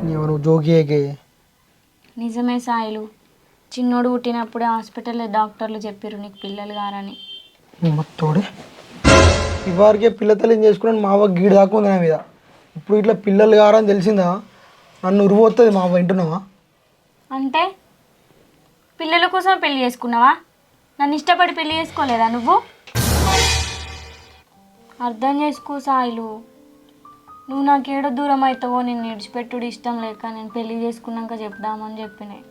S1: నువ్వు జోకియేకే?
S5: నిజమే సాయిలు, చిన్నోడు పుట్టినప్పుడే హాస్పిటల్లో డాక్టర్లు చెప్పారు నీకు పిల్లలు గారని.
S1: మొత్తోడే ఇవారికే పిల్ల తల్లిని చేసుకున్నాను మా అవ్వ గీడు దాకుంది నా మీద. ఇప్పుడు ఇట్లా పిల్లలు గారని తెలిసిందా నన్ను ఉరువొస్తుంది మా అవ్వ. వింటున్నావా?
S5: అంటే పిల్లల కోసం పెళ్లి చేసుకున్నావా? నన్ను ఇష్టపడి పెళ్లి చేసుకోలేదా నువ్వు? అర్థం చేసుకో సాయిలు, నువ్వు నాకేడో దూరం అవుతావో నేను విడిచిపెట్టుడు ఇష్టం లేక నేను పెళ్లి చేసుకున్నాక చెప్దామని చెప్పినాయి.